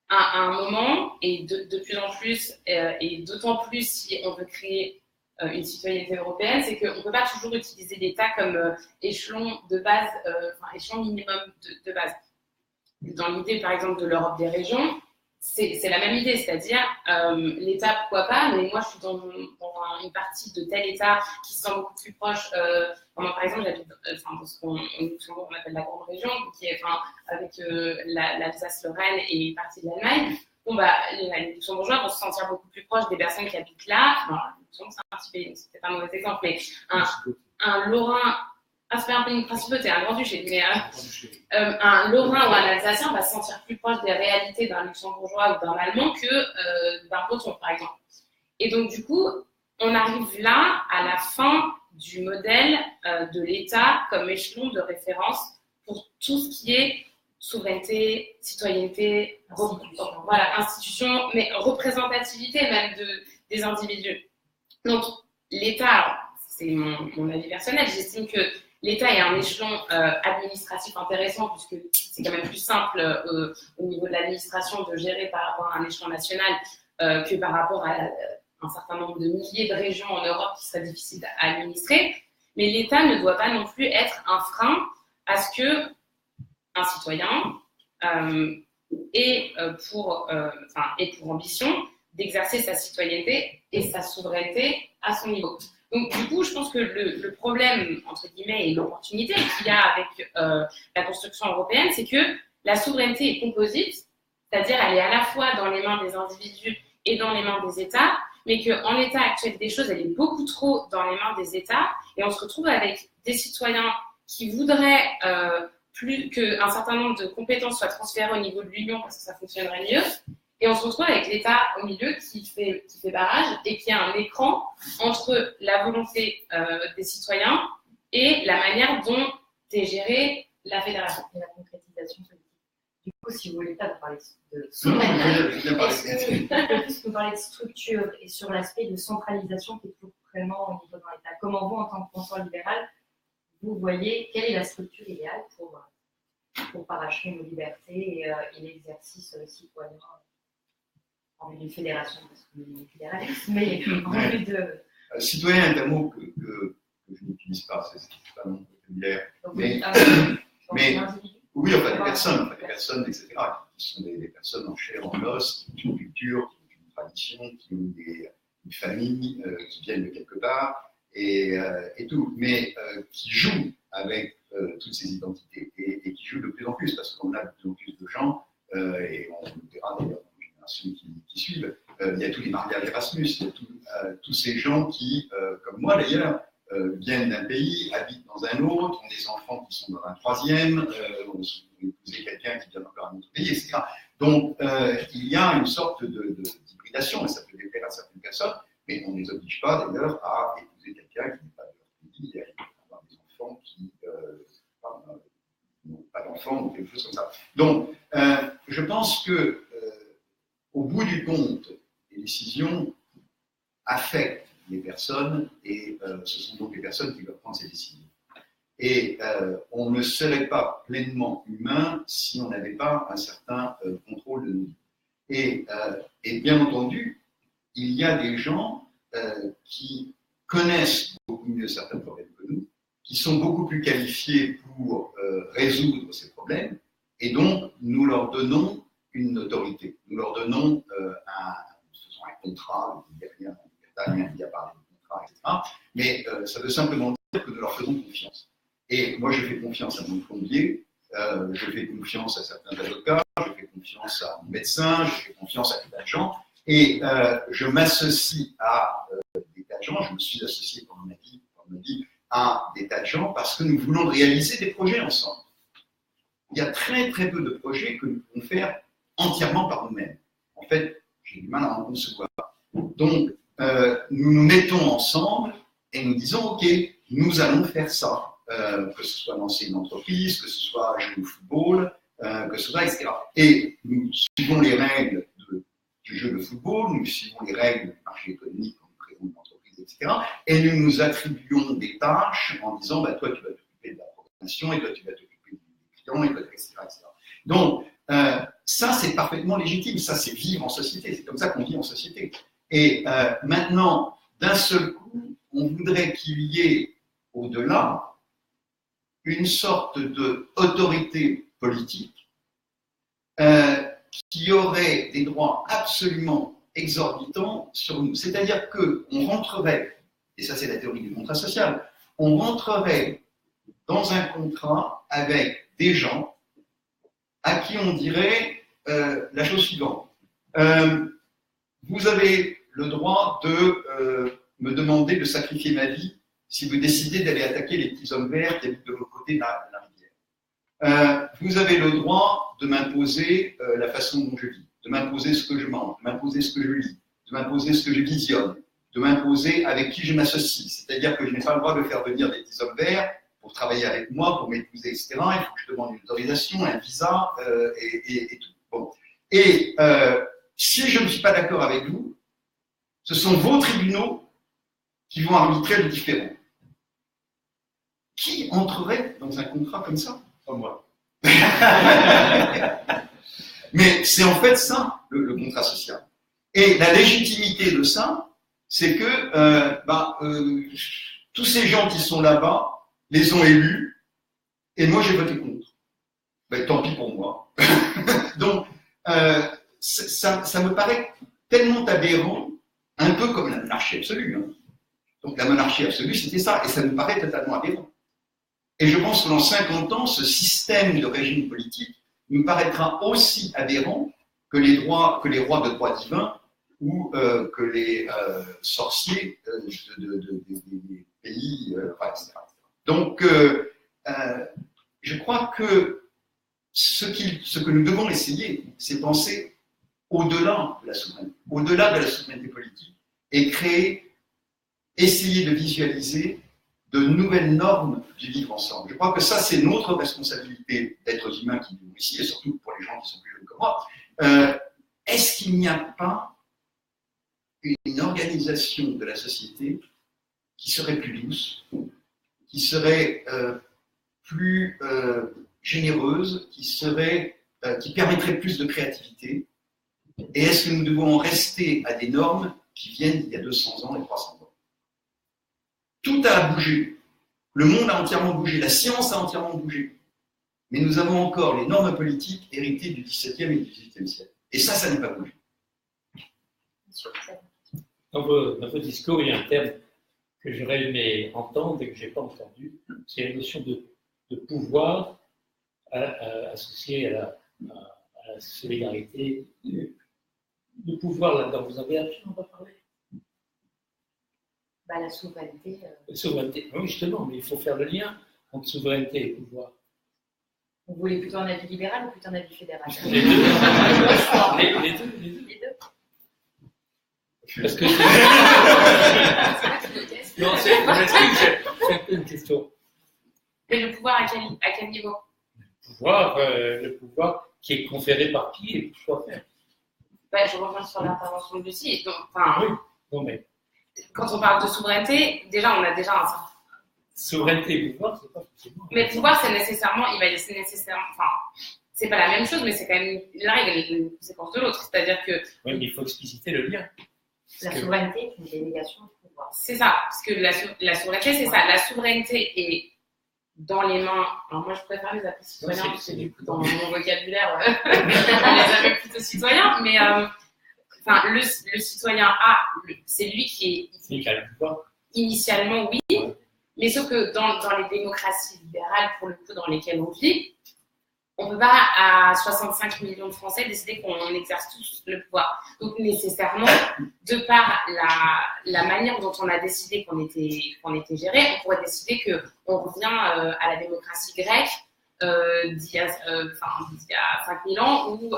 un moment, et de plus en plus, et d'autant plus si on veut créer une citoyenneté européenne, c'est qu'on ne peut pas toujours utiliser l'État comme échelon de base, échelon minimum de base. Dans l'idée, par exemple, de l'Europe des régions, c'est la même idée, c'est-à-dire l'État, pourquoi pas, mais moi je suis dans une partie de tel État qui se sent beaucoup plus proche. Moi, par exemple, j'habite dans ce qu'on appelle la grande région, qui est avec l'Alsace-Lorraine et une partie de l'Allemagne. Bon, les Luxembourgeois vont se sentir beaucoup plus proches des personnes qui habitent là. Le Luxembourg, c'est un petit pays, donc c'est peut-être un mauvais exemple, mais un Lorrain. C'est pas un pays de principauté, un grand-duché, mais un Lorrain ou un Alsacien va se sentir plus proche des réalités d'un Luxembourgeois ou d'un Allemand que d'un Breton, par exemple. Et donc, du coup, on arrive là à la fin du modèle de l'État comme échelon de référence pour tout ce qui est souveraineté, citoyenneté, institution, mais représentativité même des individus. Donc, l'État, c'est mon avis personnel, j'estime que l'État est un échelon administratif intéressant puisque c'est quand même plus simple au niveau de l'administration de gérer par rapport à un échelon national que par rapport à un certain nombre de milliers de régions en Europe qui seraient difficiles à administrer. Mais l'État ne doit pas non plus être un frein à ce que un citoyen ait pour ambition d'exercer sa citoyenneté et sa souveraineté à son niveau. Donc, du coup, je pense que le problème, entre guillemets, et l'opportunité qu'il y a avec la construction européenne, c'est que la souveraineté est composite, c'est-à-dire elle est à la fois dans les mains des individus et dans les mains des États, mais qu'en l'état actuel des choses, elle est beaucoup trop dans les mains des États, et on se retrouve avec des citoyens qui voudraient plus qu'un certain nombre de compétences soient transférées au niveau de l'Union parce que ça fonctionnerait mieux. Et on se retrouve avec l'État au milieu qui fait barrage et qui a un écran entre la volonté des citoyens et la manière dont est gérée la fédération. Et la concrétisation politique. Du coup, si vous voulez pas, vous parlez de Non, souveraineté. je viens parler Est-ce que vous pouvez plus nous parler de structure et sur l'aspect de centralisation qui est toujours présent au niveau de l'État? Comment vous, en tant que penseur libéral, vous voyez quelle est la structure idéale pour parachever nos libertés et l'exercice citoyen en vue d'une fédération, parce que nous sommes fédéralistes, mais en vue de... Citoyen est un mot que je n'utilise pas, c'est pas mon vocabulaire. Donc, Mais- mais, Oui, enfin des personnes, etc., qui sont des personnes en chair, en os, qui ont une culture, qui ont une tradition, qui ont une famille, qui viennent de quelque part, et tout, mais qui jouent avec toutes ces identités, et qui jouent de plus en plus, parce qu'on a de plus en plus de gens, et on le verra d'ailleurs dans les générations qui suivent, il y a tous les mariages Erasmus, il y a tous ces gens qui, comme moi d'ailleurs, viennent d'un pays, habitent dans un autre, ont des enfants qui sont dans un troisième, ont épousé quelqu'un qui vient encore d'un autre pays, etc. Donc, il y a une sorte d'hybridation, et ça peut déplaire à certaines personnes, mais on ne les oblige pas d'ailleurs à épouser quelqu'un qui n'est pas de leur pays, et à avoir des enfants qui n'ont pas d'enfants, ou quelque chose comme ça. Donc, je pense que, au bout du compte, les décisions affectent les personnes, et ce sont donc les personnes qui doivent prendre ces décisions. Et on ne serait pas pleinement humain si on n'avait pas un certain contrôle de nos vies. Et bien entendu, il y a des gens qui connaissent beaucoup mieux certains problèmes que nous, qui sont beaucoup plus qualifiés pour résoudre ces problèmes, et donc nous leur donnons une autorité. Nous leur donnons un contrat, il n'y a rien dit à parler de contrat, etc. Mais ça veut simplement dire que nous leur faisons confiance. Et moi, je fais confiance à mon plombier, je fais confiance à certains avocats, je fais confiance à mon médecin, je fais confiance à des tas de gens, et je m'associe à des tas de gens, je me suis associé pendant ma vie à des tas de gens parce que nous voulons réaliser des projets ensemble. Il y a très très peu de projets que nous pouvons faire entièrement par nous-mêmes. En fait, j'ai du mal à en concevoir. Donc, nous nous mettons ensemble et nous disons, OK, nous allons faire ça. Que ce soit lancer une entreprise, que ce soit jouer au football, que ce soit, etc. Et nous suivons les règles du jeu de football, nous suivons les règles du marché économique quand nous créons une entreprise, etc. Et nous nous attribuons des tâches en disant, bah, toi, tu vas t'occuper de la programmation, et toi, tu vas t'occuper des clients, et toi, etc., etc. Donc, ça, c'est parfaitement légitime. Ça, c'est vivre en société. C'est comme ça qu'on vit en société. Et maintenant, d'un seul coup, on voudrait qu'il y ait au-delà une sorte d'autorité politique qui aurait des droits absolument exorbitants sur nous. C'est-à-dire qu'on rentrerait, et ça c'est la théorie du contrat social, on rentrerait dans un contrat avec des gens à qui on dirait la chose suivante. Vous avez le droit de me demander de sacrifier ma vie si vous décidez d'aller attaquer les petits hommes verts qui habitent de l'autre côté de la rivière. Vous avez le droit de m'imposer la façon dont je vis, de m'imposer ce que je mange, de m'imposer ce que je lis, de m'imposer ce que je visionne, de m'imposer avec qui je m'associe. C'est-à-dire que je n'ai pas le droit de faire venir des petits hommes verts pour travailler avec moi, pour m'épouser, etc. Il faut que je demande une autorisation, un visa et tout. Bon. Et si je ne suis pas d'accord avec vous, ce sont vos tribunaux qui vont arbitrer le différend. Qui entrerait dans un contrat comme ça? Pas moi. Mais c'est en fait ça, le contrat social. Et la légitimité de ça, c'est que tous ces gens qui sont là-bas les ont élus, et moi j'ai voté contre. Ben, tant pis pour moi. Donc, ça me paraît tellement aberrant, un peu comme la monarchie absolue. Hein. Donc la monarchie absolue, c'était ça, et ça me paraît totalement aberrant. Et je pense que dans 50 ans, ce système de régime politique nous paraîtra aussi aberrant que les rois de droit divin ou que les sorciers des pays, etc. Donc, je crois que ce que nous devons essayer, c'est penser au-delà de la souveraineté politique et essayer de visualiser de nouvelles normes du vivre ensemble. Je crois que ça, c'est notre responsabilité d'êtres humains qui vivent ici, et surtout pour les gens qui sont plus jeunes que moi. Est-ce qu'il n'y a pas une organisation de la société qui serait plus douce, qui serait plus généreuse, qui permettrait plus de créativité? Et est-ce que nous devons en rester à des normes qui viennent d'il y a 200 ans et 300 ans? Tout a bougé. Le monde a entièrement bougé. La science a entièrement bougé. Mais nous avons encore les normes politiques héritées du XVIIe et du XVIIIe siècle. Et ça n'est pas bougé. Dans votre discours, il y a un terme que j'aurais aimé entendre et que je n'ai pas entendu. C'est la notion de pouvoir associé à la solidarité. Le pouvoir là-dedans, vous avez absolument pas parlé. La souveraineté. La souveraineté, oui, justement, mais il faut faire le lien entre souveraineté et pouvoir. Vous voulez plutôt un avis libéral ou plutôt un avis fédéral? Les deux. Les deux. Parce que non, c'est un peu une question. Et le pouvoir à quel niveau? Le pouvoir qui est conféré par qui et pourquoi faire. Je reviens sur l'intervention de Lucie. Oui, non mais. Quand on parle de souveraineté, déjà, on a déjà un certain. Souveraineté et pouvoir, c'est pas forcément. Mais pouvoir, c'est nécessairement. C'est pas la même chose, mais c'est quand même une règle, une conséquence de l'autre. C'est-à-dire que. Oui, mais il faut expliciter le lien. La souveraineté est une délégation de pouvoir. C'est ça, parce que la souveraineté, c'est ça. La souveraineté est dans les mains. Alors moi, je préfère les appeler citoyens, parce que du coup, dans mon vocabulaire, on les appelle plutôt citoyens, mais le citoyen c'est lui qui est initialement, oui, mais sauf que dans les démocraties libérales, pour le coup, dans lesquelles on vit, on ne peut pas, à 65 millions de Français, décider qu'on exerce tous le pouvoir. Donc, nécessairement, de par la manière dont on a décidé qu'on était géré, on pourrait décider qu'on revient à la démocratie grecque d'il y a 5000 ans, où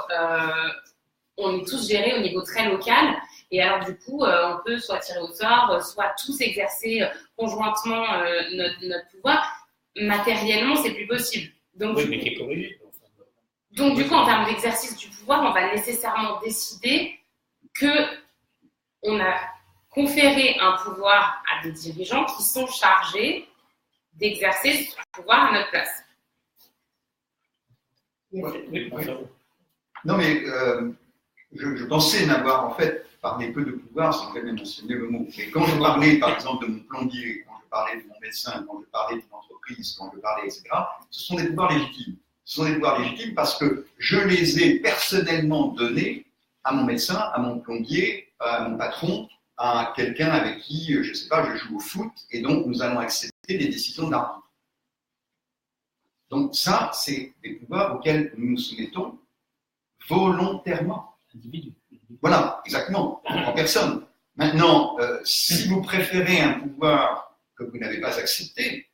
on est tous gérés au niveau très local. Et alors, du coup, on peut soit tirer au sort, soit tous exercer conjointement notre pouvoir. Matériellement, c'est plus possible. Donc, oui, mais qui est corrigé. Donc, du coup, en termes d'exercice du pouvoir, on va nécessairement décider qu'on a conféré un pouvoir à des dirigeants qui sont chargés d'exercer ce pouvoir à notre place. Non, mais je pensais n'avoir en fait parlé peu de pouvoir sans jamais mentionner le mot. Mais quand je parlais, par exemple, de mon plombier, quand je parlais de mon médecin, quand je parlais d'une entreprise, quand je parlais, etc., ce sont des pouvoirs légitimes. Ce sont des pouvoirs légitimes parce que je les ai personnellement donnés à mon médecin, à mon plombier, à mon patron, à quelqu'un avec qui, je ne sais pas, je joue au foot, et donc nous allons accepter les décisions d'arbitre. Donc ça, c'est des pouvoirs auxquels nous nous soumettons volontairement. Individu. Voilà, exactement, en personne. Maintenant, si vous préférez un pouvoir que vous n'avez pas accepté,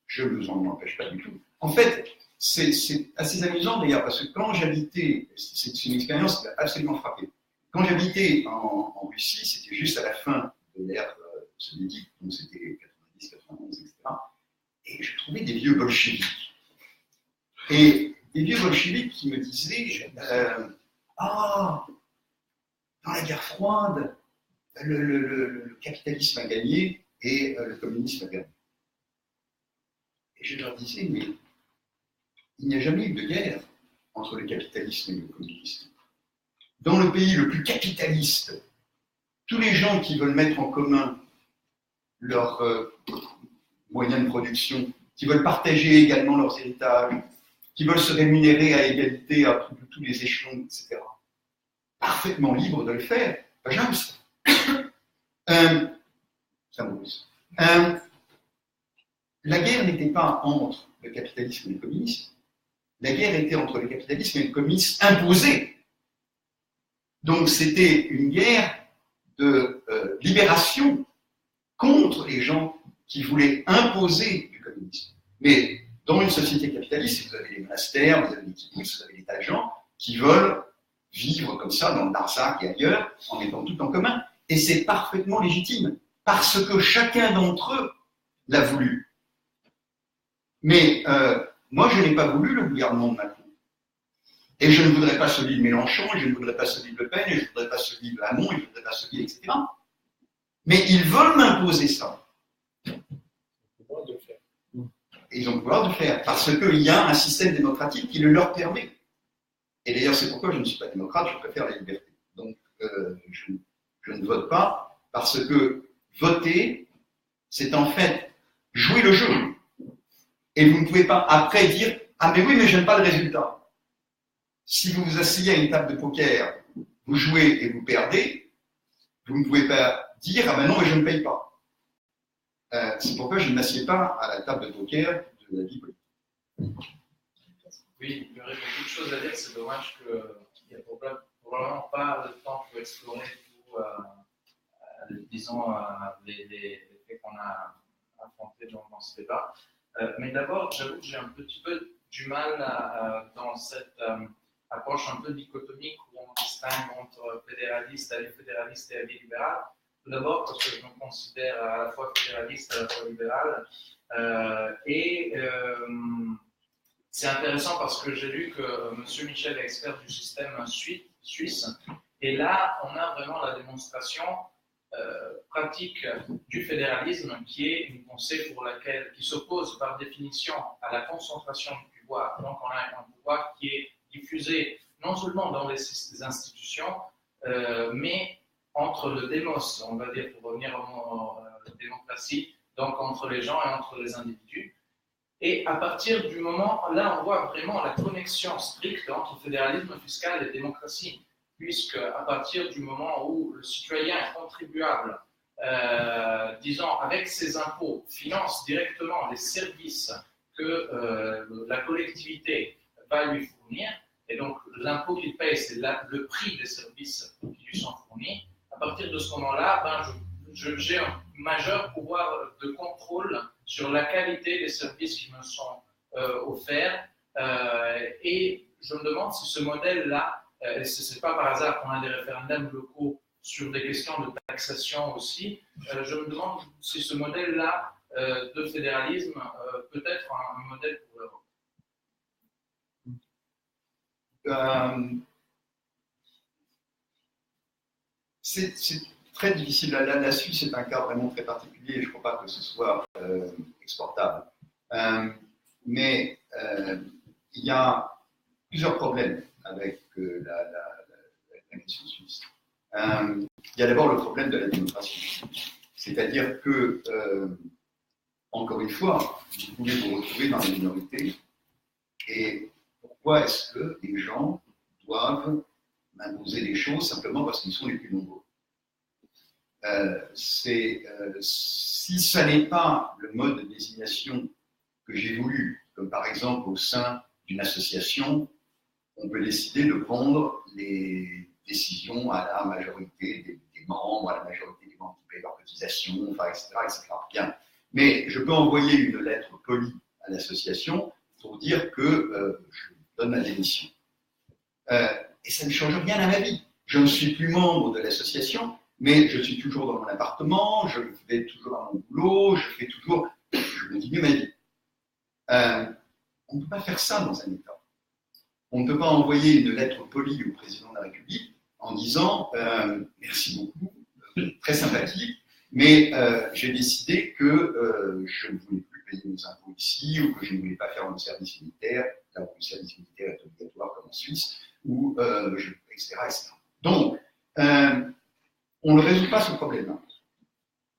je ne vous en empêche pas du tout. En fait, c'est assez amusant d'ailleurs, parce que quand j'habitais, c'est une expérience qui m'a absolument frappé. Quand j'habitais en Russie, c'était juste à la fin de l'ère soviétique, donc c'était 90, 91, etc. Et je trouvais des vieux bolcheviks. Et des vieux bolcheviks qui me disaient dans la guerre froide, le capitalisme a gagné et le communisme a gagné. Et je leur disais, mais il n'y a jamais eu de guerre entre le capitalisme et le communisme. Dans le pays le plus capitaliste, tous les gens qui veulent mettre en commun leurs moyens de production, qui veulent partager également leurs héritages, qui veulent se rémunérer à égalité à tous les échelons, etc. Parfaitement libres de le faire. Pas jamais ça. Ça m'amuse. La guerre n'était pas entre le capitalisme et le communisme. La guerre était entre le capitalisme et le communisme imposé. Donc c'était une guerre de libération contre les gens qui voulaient imposer du communisme. Mais dans une société capitaliste, vous avez les monastères, vous avez les kibbutz, vous avez des tas de gens qui veulent vivre comme ça dans le Darzac et ailleurs, en mettant tout en commun. Et c'est parfaitement légitime. parce que chacun d'entre eux l'a voulu. Mais moi, je n'ai pas voulu le gouvernement de Macron. Et je ne voudrais pas celui de Mélenchon, et je ne voudrais pas celui de Le Pen, et je ne voudrais pas celui de Hamon, et je ne voudrais pas celui, etc. Mais ils veulent m'imposer ça. Et ils ont le pouvoir de le faire, parce qu'il y a un système démocratique qui le leur permet. Et d'ailleurs, c'est pourquoi je ne suis pas démocrate, je préfère la liberté. Donc, je ne vote pas, parce que voter, c'est en fait jouer le jeu. Et vous ne pouvez pas après dire « Ah mais oui, mais j'aime pas le résultat ». Si vous vous asseyez à une table de poker, vous jouez et vous perdez, vous ne pouvez pas dire « Ah ben non, mais je ne paye pas ». C'est pourquoi je ne m'assieds pas à la table de poker de la vie politique. Oui, il y aurait beaucoup de choses à dire, c'est dommage qu'il n'y ait probablement pas le temps pour explorer tout, disons, les faits qu'on a affrontés dans ce débat. Mais d'abord, j'avoue que j'ai un petit peu du mal dans cette approche un peu dichotomique où on distingue entre fédéraliste, avis fédéraliste et avis libéral. Tout d'abord, parce que je me considère à la fois fédéraliste et à la fois libéral. C'est intéressant parce que j'ai lu que M. Michel est expert du système suisse. Et là, on a vraiment la démonstration pratique du fédéralisme qui est une pensée qui s'oppose par définition à la concentration du pouvoir. Donc, on a un pouvoir qui est diffusé non seulement dans les institutions, mais entre le démos, on va dire, pour revenir au mot démocratie, donc entre les gens et entre les individus. Et à partir du moment, là, on voit vraiment la connexion stricte entre fédéralisme fiscal et démocratie, puisque à partir du moment où le citoyen est contribuable, disons, avec ses impôts, finance directement les services que la collectivité va lui fournir, et donc l'impôt qu'il paye, c'est le prix des services qui lui sont fournis. À partir de ce moment-là, j'ai un majeur pouvoir de contrôle sur la qualité des services qui me sont offerts. Et je me demande si ce modèle-là, ce n'est pas par hasard qu'on a des référendums locaux sur des questions de taxation aussi, je me demande si ce modèle-là de fédéralisme peut être un modèle pour l'Europe. C'est très difficile. La Suisse est un cas vraiment très particulier et je ne crois pas que ce soit exportable. Mais il y a plusieurs problèmes avec la question suisse. Il y a d'abord le problème de la démocratie. C'est-à-dire que, encore une fois, vous pouvez vous retrouver dans la minorité. Et pourquoi est-ce que les gens doivent imposer des choses simplement parce qu'ils sont les plus nombreux? Si ça n'est pas le mode de désignation que j'ai voulu, comme par exemple au sein d'une association, on peut décider de prendre les décisions à la majorité des membres, à la majorité des membres qui payent leurs cotisations, enfin, etc., etc. Bien. Mais je peux envoyer une lettre polie à l'association pour dire que je donne ma démission. Et ça ne change rien à ma vie. Je ne suis plus membre de l'association, mais je suis toujours dans mon appartement, je vais toujours à mon boulot, je continue ma vie. On ne peut pas faire ça dans un État. On ne peut pas envoyer une lettre polie au président de la République en disant merci beaucoup, très sympathique, mais j'ai décidé que je ne voulais plus payer mes impôts ici, ou que je ne voulais pas faire mon service militaire, là où le service militaire est obligatoire comme en Suisse, ou etc., etc. Donc, on ne résout pas ce problème-là.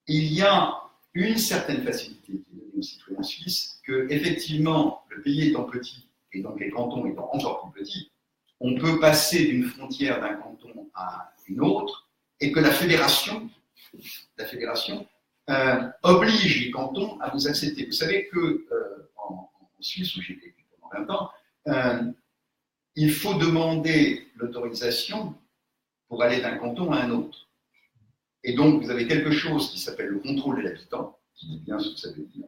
Il y a une certaine facilité qui est donnée aux citoyens suisses que, effectivement, le pays étant petit et donc les cantons étant encore plus petits, on peut passer d'une frontière d'un canton à une autre et que la fédération oblige les cantons à vous accepter. Vous savez que en Suisse, où j'ai vécu pendant 20 ans, il faut demander l'autorisation pour aller d'un canton à un autre. Et donc, vous avez quelque chose qui s'appelle le contrôle de l'habitant, qui dit bien ce que ça veut dire.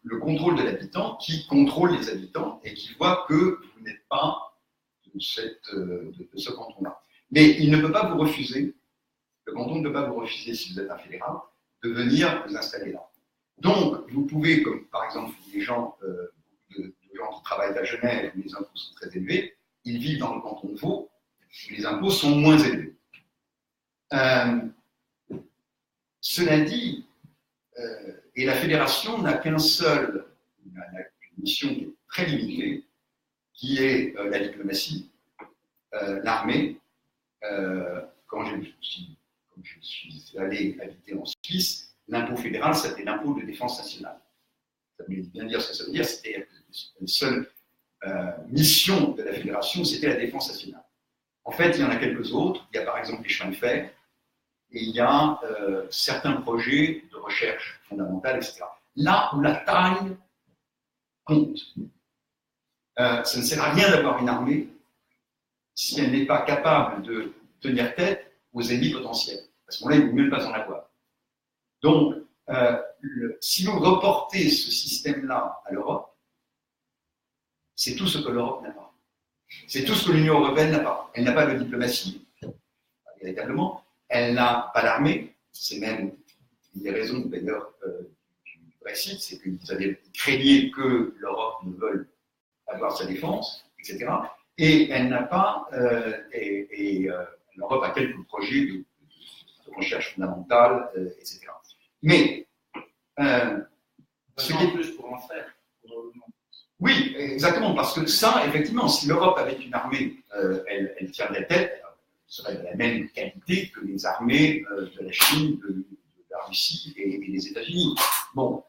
Le contrôle de l'habitant qui contrôle les habitants et qui voit que vous n'êtes pas de ce canton-là. Mais il ne peut pas vous refuser Le canton ne peut pas vous refuser, si vous êtes un fédéral, de venir vous installer là. Donc, vous pouvez, comme par exemple des gens, de gens qui travaillent à Genève, où les impôts sont très élevés, ils vivent dans le canton de Vaud, où les impôts sont moins élevés. Cela dit, et la fédération n'a qu'une mission qui est très limitée, qui est la diplomatie, l'armée. Quand je suis allé habiter en Suisse, l'impôt fédéral, c'était l'impôt de défense nationale. Ça veut bien dire ce que ça veut dire, c'était la seule mission de la fédération, c'était la défense nationale. En fait, il y en a quelques autres. Il y a par exemple les chemins de fer, et il y a certains projets de recherche fondamentale, etc. Là où la taille compte. Ça ne sert à rien d'avoir une armée si elle n'est pas capable de tenir tête aux ennemis potentiels. À ce moment-là, il ne vaut mieux pas en avoir. Donc, si vous reportez ce système-là à l'Europe, c'est tout ce que l'Europe n'a pas. C'est tout ce que l'Union européenne n'a pas. Elle n'a pas de diplomatie, véritablement. Elle n'a pas d'armée. C'est même une des raisons, d'ailleurs, du Brexit, c'est qu'ils craignaient que l'Europe ne veuille avoir sa défense, etc. Et elle n'a pas, l'Europe a quelques projets de recherche fondamentale, etc. Mais, ce qui est plus pour en faire. Oui, exactement, parce que ça, effectivement, si l'Europe avait une armée, elle tiendrait tête, elle serait de la même qualité que les armées de la Chine, de la Russie et des États-Unis. Bon,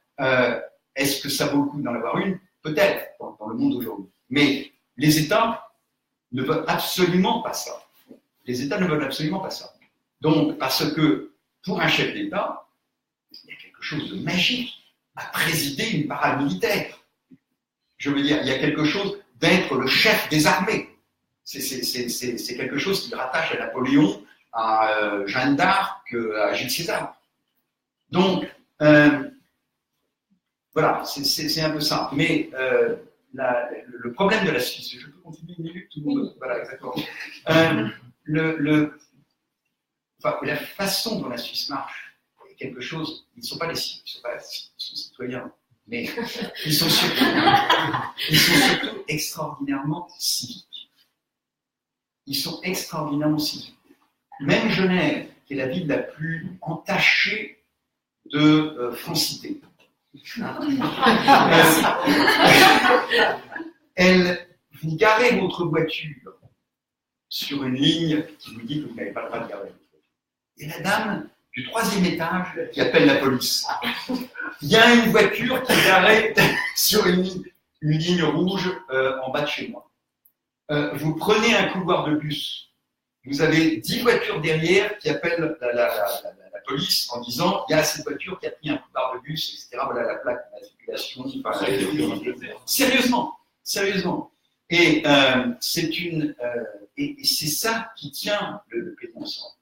est-ce que ça vaut le coup d'en avoir une? Peut-être, dans le monde aujourd'hui. Mais les États ne veulent absolument pas ça. Les États ne veulent absolument pas ça. Donc, parce que pour un chef d'État, il y a quelque chose de magique à présider une parade militaire. Je veux dire, il y a quelque chose d'être le chef des armées. C'est quelque chose qui le rattache à Napoléon, à Jeanne d'Arc, à Jules César. Donc, voilà, c'est un peu ça. Mais le problème de la Suisse, je peux continuer une minute ou... Voilà, exactement. La façon dont la Suisse marche est quelque chose. Ils ne sont pas les ils sont citoyens, mais ils sont surtout extraordinairement civiques. Ils sont extraordinairement civiques. Même Genève, qui est la ville la plus entachée de francité, vous garez votre voiture sur une ligne qui vous dit que vous n'avez pas le droit de garer votre voiture. Et la dame du 3e étage qui appelle la police. Il y a une voiture qui est garée sur une ligne rouge en bas de chez moi. Vous prenez un couloir de bus, vous avez 10 voitures derrière qui appellent la police en disant il y a cette voiture qui a pris un couloir de bus, etc. Voilà la plaque d'immatriculation. Sérieusement. Et c'est ça qui tient le pays ensemble.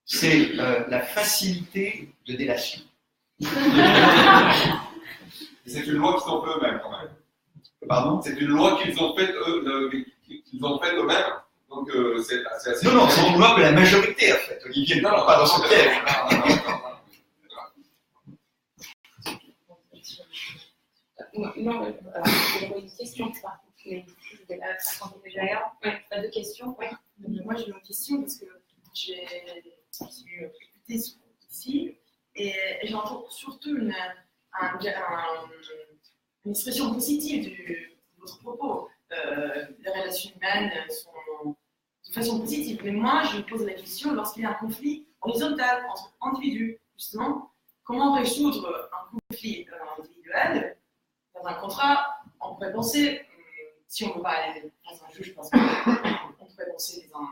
C'est la facilité de délation. C'est une loi qu'ils ont fait eux-mêmes quand même. Pardon ? C'est une loi qu'ils ont faite eux-mêmes. Donc c'est assez. Non, c'est une loi que la majorité a faite. Olivier ne parle pas dans ce piège. Non, une question par contre, mais je vais la raconter déjà ailleurs. Ouais, t'as 2 questions. Ouais. Moi j'ai une question parce que j'ai écouté ici et j'entends surtout une expression positive de votre propos. Les relations humaines sont de façon positive. Mais moi, je me pose la question, lorsqu'il y a un conflit horizontal entre individus, justement, comment résoudre un conflit individuel dans un contrat? On pourrait penser, si on ne veut pas aller dans un juge, parce qu'on pourrait penser dans un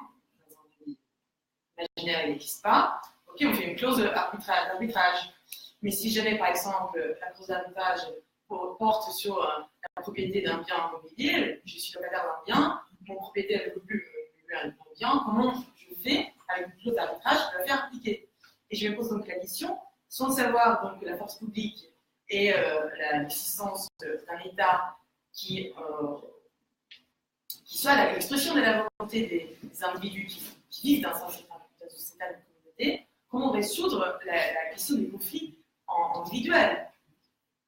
imaginaire qui n'existe pas, ok, on fait une clause d'arbitrage. Mais si jamais, par exemple, la clause d'arbitrage porte sur la propriété d'un bien immobilier, je suis locataire d'un bien, mon propriétaire ne veut plus un bien, comment je fais avec une clause d'arbitrage pour la faire appliquer? Et je me pose donc la question, sans savoir donc la force publique et l'existence d'un État qui soit l'expression de la volonté des individus qui vivent dans un système société, comment résoudre la question des conflits individuels,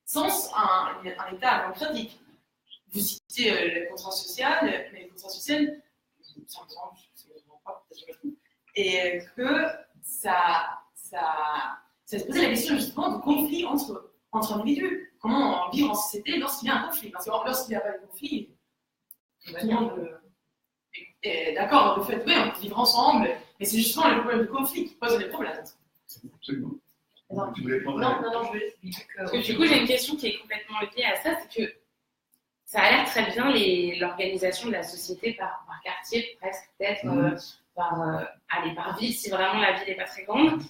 sans un État démocratique. Vous citez le contrat social, mais le contrat social, ça me semble, pas, peut-être que je me trompe, et que ça se posait la question justement de conflit entre individus. Comment vivre en société lorsqu'il y a un conflit? Parce que lorsqu'il n'y a pas de conflit, tout le monde est d'accord avec le fait, oui, on peut vivre ensemble, mais c'est justement le problème de conflit qui pose les problèmes. Absolument. Non, Tu voulais prendre non, je veux dire que. Parce que du coup, j'ai une question qui est complètement liée à ça, c'est que ça a l'air très bien l'organisation de la société par quartier, presque peut-être, par ville, si vraiment la ville n'est pas très grande.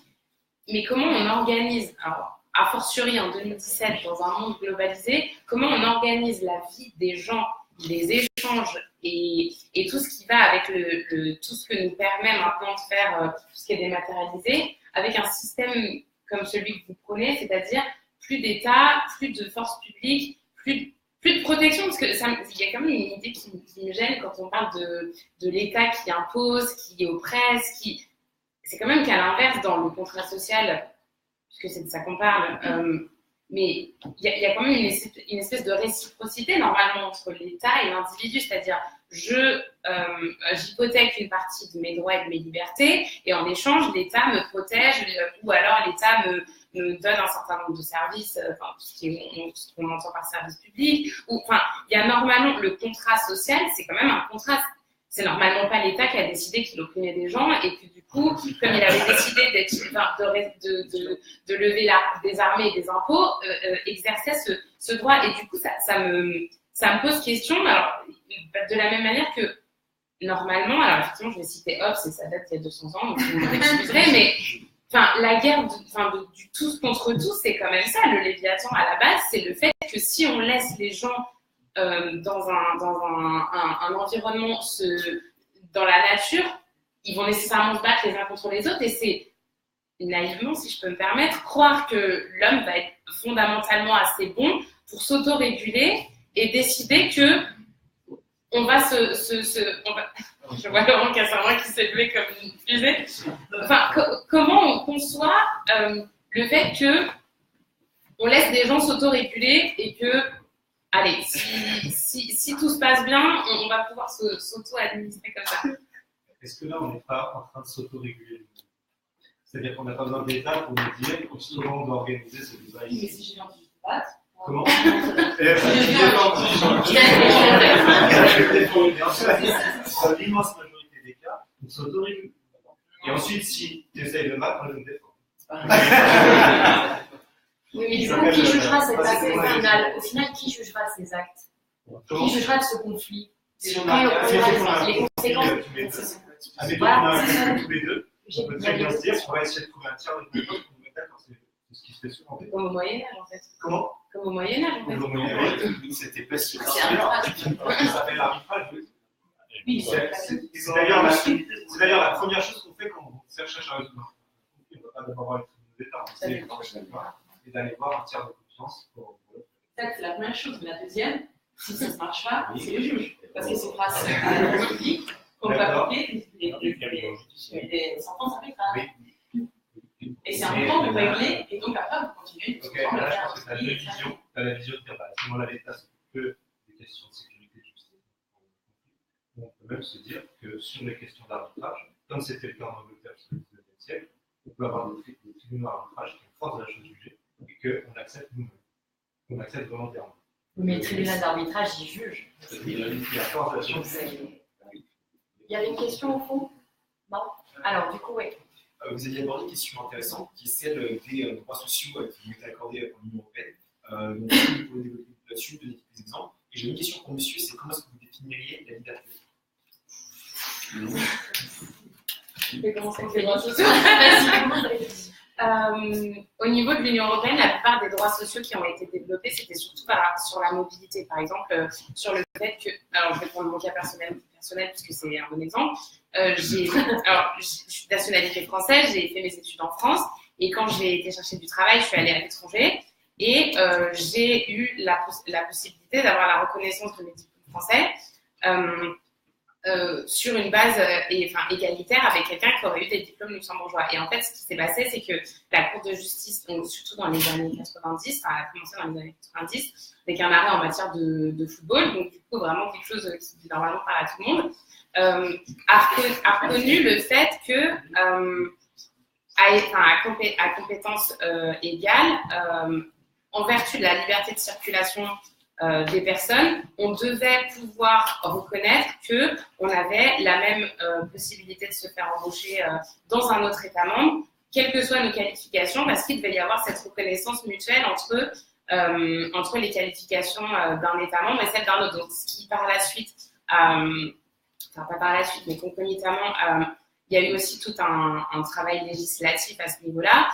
Mais comment on organise, alors, a fortiori en 2017, dans un monde globalisé, comment on organise la vie des gens, les échanges et tout ce qui va avec tout ce que nous permet maintenant de faire tout ce qui est dématérialisé, avec un système comme celui que vous prenez, c'est-à-dire plus d'État, plus de forces publiques, plus de protection, parce que il y a quand même une idée qui me gêne quand on parle de l'État qui impose, qui oppresse, c'est quand même qu'à l'inverse dans le contrat social, puisque c'est de ça qu'on parle, mais il y a quand même une espèce de réciprocité normalement entre l'État et l'individu, c'est-à-dire j'hypothèque une partie de mes droits et de mes libertés, et en échange, l'État me protège, ou alors l'État me donne un certain nombre de services, ce qu'on entend par service public, il y a normalement le contrat social, c'est quand même un contrat. C'est normalement pas l'État qui a décidé qu'il opprimait des gens et que du coup, comme il avait décidé de lever des armées et des impôts, exerçait ce droit. Et du coup, ça me pose question. Alors, de la même manière que normalement, alors effectivement, je vais citer Hobbes, et ça date il y a 200 ans, donc vous m'excuserez, mais la guerre du tous contre tous, c'est quand même ça. Le Léviathan, à la base, c'est le fait que si on laisse les gens dans un environnement, dans la nature, ils vont nécessairement se battre les uns contre les autres, et c'est naïvement, si je peux me permettre, croire que l'homme va être fondamentalement assez bon pour s'autoréguler et décider que on va je vois Laurent Cassandra qui s'est levé comme une fusée. Comment on conçoit le fait que on laisse des gens s'autoréguler et que allez, si tout se passe bien, on va pouvoir s'auto-administrer comme ça. Est-ce que là, on n'est pas en train de s'autoréguler? C'est-à-dire qu'on n'a pas besoin d'État pour nous dire comment on doit organiser ce débat ici. Mais si j'ai envie de battre. Comment? Dans l'immense majorité des cas, on s'autorégule. Et ensuite, si tu essayes de battre, je me défends. Oui, mais du coup, qui jugera cet acte au final? Au final, qui jugera ces actes? Qui jugera de ce conflit? Si on a les conséquences. Avec tous les deux, on peut très bien se dire qu'on va essayer de trouver un tiers de pour nous mettre d'accord. C'est ce qui se fait souvent. Comme au Moyen-Âge, en fait. Comment? Comme au Moyen-Âge, en fait. Au Moyen-Âge, c'était pas si facile. Ça s'appelle l'arbitrage, oui. C'est d'ailleurs la première chose qu'on fait quand on cherche à résoudre. On ne va pas d'abord avoir une d'État, on essaie et d'aller voir un tiers de confiance. Ça, c'est la première chose. Mais la deuxième, si ça ne marche pas, c'est le juge. Parce que c'est grâce à la République qu'on va appliquer les sentences arbitrales. Et c'est important de régler, et donc après, vous continuez. Ok, là, je pense que tu as la vision de dire, à ce moment-là, l'État s'occupe que des questions de sécurité et de justice. On peut même se dire que sur les questions d'arbitrage, comme c'était le cas en Angleterre jusqu'au XIXe siècle, on peut avoir des tribunaux d'arbitrage qui forcent la chose jugée et qu'on accepte nous-mêmes, qu'on accepte volontairement. Mais le tribunal d'arbitrage, il juge. Il y a force de la chose. Il y avait une question au fond? Non? Alors, du coup, oui. Vous aviez abordé une question intéressante qui est celle des droits sociaux qui ont été accordés par l'Union européenne. Donc, vous pouvez développer là-dessus, donner quelques exemples. Et j'ai une question pour monsieur, c'est comment est-ce que vous définiriez la liberté? Je vais commencer avec les droits sociaux. Au niveau de l'Union européenne, la plupart des droits sociaux qui ont été développés, c'était surtout sur la mobilité. Par exemple, sur le fait que... Alors, je vais prendre mon cas personnel puisque c'est un bon exemple. Je suis de nationalité française, j'ai fait mes études en France, et quand j'ai été chercher du travail, je suis allée à l'étranger, et j'ai eu la possibilité d'avoir la reconnaissance de mes diplômes français sur une base égalitaire avec quelqu'un qui aurait eu des diplômes luxembourgeois. Et en fait, ce qui s'est passé, c'est que la Cour de justice, donc, surtout dans les années 90, elle a commencé dans les années 90, avec un arrêt en matière de football, donc du coup, vraiment quelque chose qui normalement parle à tout le monde, a reconnu le fait que, à compétences égales, en vertu de la liberté de circulation des personnes, on devait pouvoir reconnaître qu'on avait la même possibilité de se faire embaucher dans un autre État membre, quelles que soient nos qualifications, parce qu'il devait y avoir cette reconnaissance mutuelle entre les qualifications d'un État membre et celles d'un autre. Donc, ce qui par la suite, enfin pas par la suite, mais concomitamment, il y a eu aussi tout un travail législatif à ce niveau-là.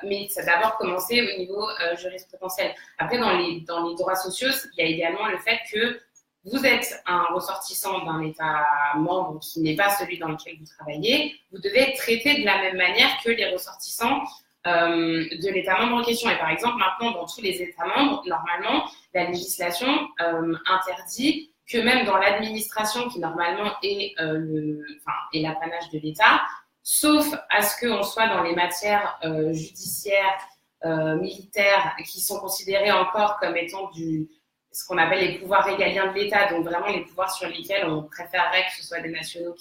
Mais ça a d'abord commencé au niveau jurisprudentiel. Après, dans les droits sociaux, il y a également le fait que vous êtes un ressortissant d'un État membre qui n'est pas celui dans lequel vous travaillez, vous devez être traité de la même manière que les ressortissants de l'État membre en question. Et par exemple, maintenant, dans tous les États membres, normalement, la législation interdit que même dans l'administration, qui normalement est l'apanage de l'État, sauf à ce qu'on soit dans les matières judiciaires, militaires, qui sont considérées encore comme étant ce qu'on appelle les pouvoirs régaliens de l'État, donc vraiment les pouvoirs sur lesquels on préférerait que ce soit des nationaux